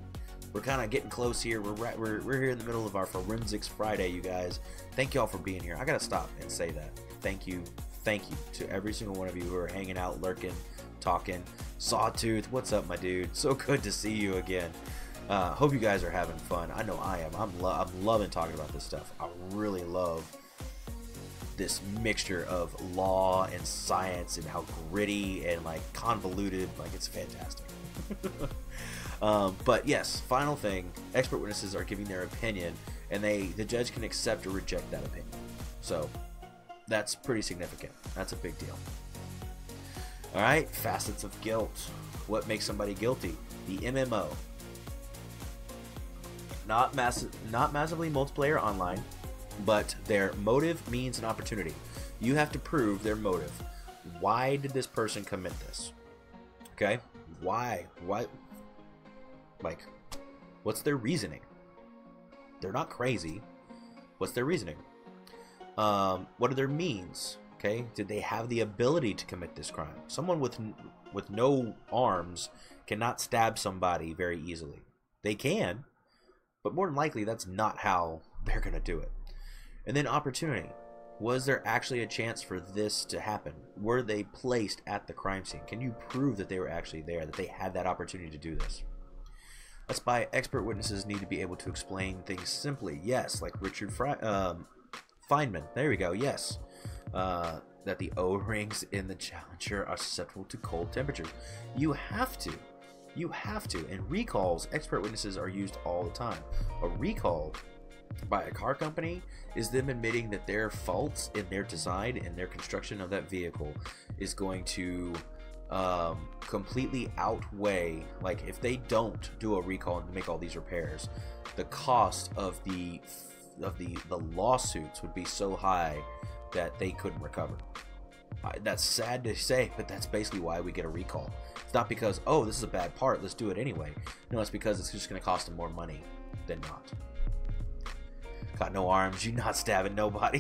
We're kind of getting close here. We're here in the middle of our Forensics Friday, you guys. Thank you all for being here. I gotta stop and say that. Thank you to every single one of you who are hanging out, lurking, talking. Sawtooth, what's up, my dude? So good to see you again. Hope you guys are having fun. I know I am. I'm loving talking about this stuff. I really love this mixture of law and science and how gritty and like convoluted. Like, it's fantastic. But yes, final thing, expert witnesses are giving their opinion, and the judge can accept or reject that opinion. So that's pretty significant. That's a big deal. All right, facets of guilt. What makes somebody guilty? The MMO. Not massively multiplayer online, but their motive, means, and opportunity. You have to prove their motive. Why did this person commit this? Okay? Why? Like, what's their reasoning? They're not crazy. What's their reasoning? What are their means? Okay? Did they have the ability to commit this crime? Someone with no arms cannot stab somebody very easily. They can, but more than likely that's not how they're going to do it. And then opportunity. Was there actually a chance for this to happen? Were they placed at the crime scene? Can you prove that they were actually there, that they had that opportunity to do this? That's why expert witnesses need to be able to explain things simply. Yes, like Richard Feynman. There we go. Yes. That the O-rings in the Challenger are susceptible to cold temperatures. You have to. You have to. And recalls, expert witnesses are used all the time. A recall by a car company is them admitting that their faults in their design and their construction of that vehicle is going to completely outweigh, like, if they don't do a recall and make all these repairs, the cost of the lawsuits would be so high that they couldn't recover. That's sad to say, but that's basically why we get a recall. It's not because, oh, this is a bad part, let's do it anyway. No, it's because it's just going to cost them more money than not. Got no arms, you not stabbing nobody.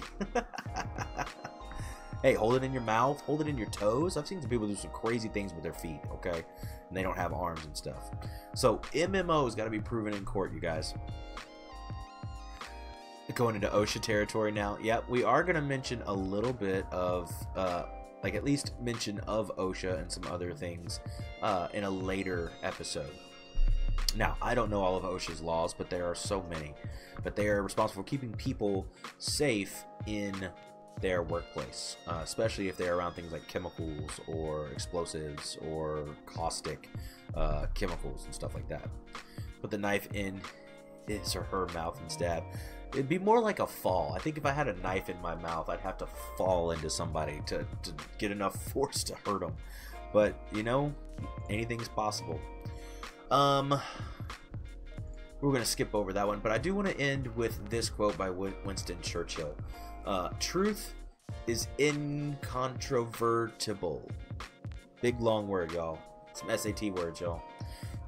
Hey, hold it in your mouth, hold it in your toes. I've seen some people do some crazy things with their feet, okay? And they don't have arms and stuff. So MMO's got to be proven in court, you guys. Going into OSHA territory now. Yep, we are going to mention a little bit of, like at least mention of OSHA and some other things in a later episode. Now, I don't know all of OSHA's laws, but there are so many. But they are responsible for keeping people safe in their workplace, especially if they're around things like chemicals or explosives or caustic chemicals and stuff like that. Put the knife in his or her mouth and stab. It'd be more like a fall. I think if I had a knife in my mouth, I'd have to fall into somebody to get enough force to hurt them. But, you know, anything's possible. We're going to skip over that one, but I do want to end with this quote by Winston Churchill. Truth is incontrovertible. Big long word, y'all. Some SAT words, y'all.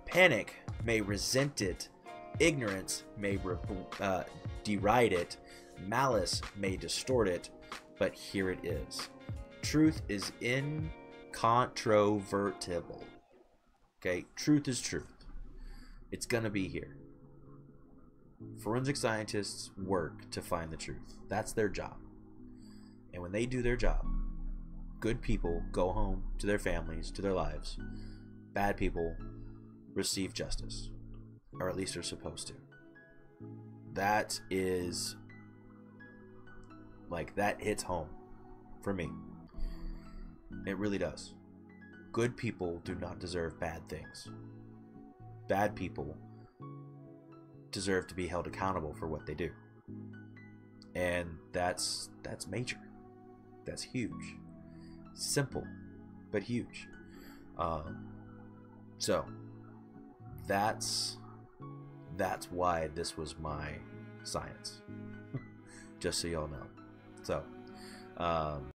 Panic may resent it. Ignorance may deride it. Malice may distort it. But here it is. Truth is incontrovertible. Okay? Truth is truth. It's gonna be here. Forensic scientists work to find the truth. That's their job. And when they do their job, good people go home to their families, to their lives. Bad people receive justice. Or at least they're supposed to. That is, like, that hits home for me. It really does. Good people do not deserve bad things. Bad people deserve to be held accountable for what they do. And that's major. That's huge. Simple, but huge. So that's why this was my science. Just so y'all know. So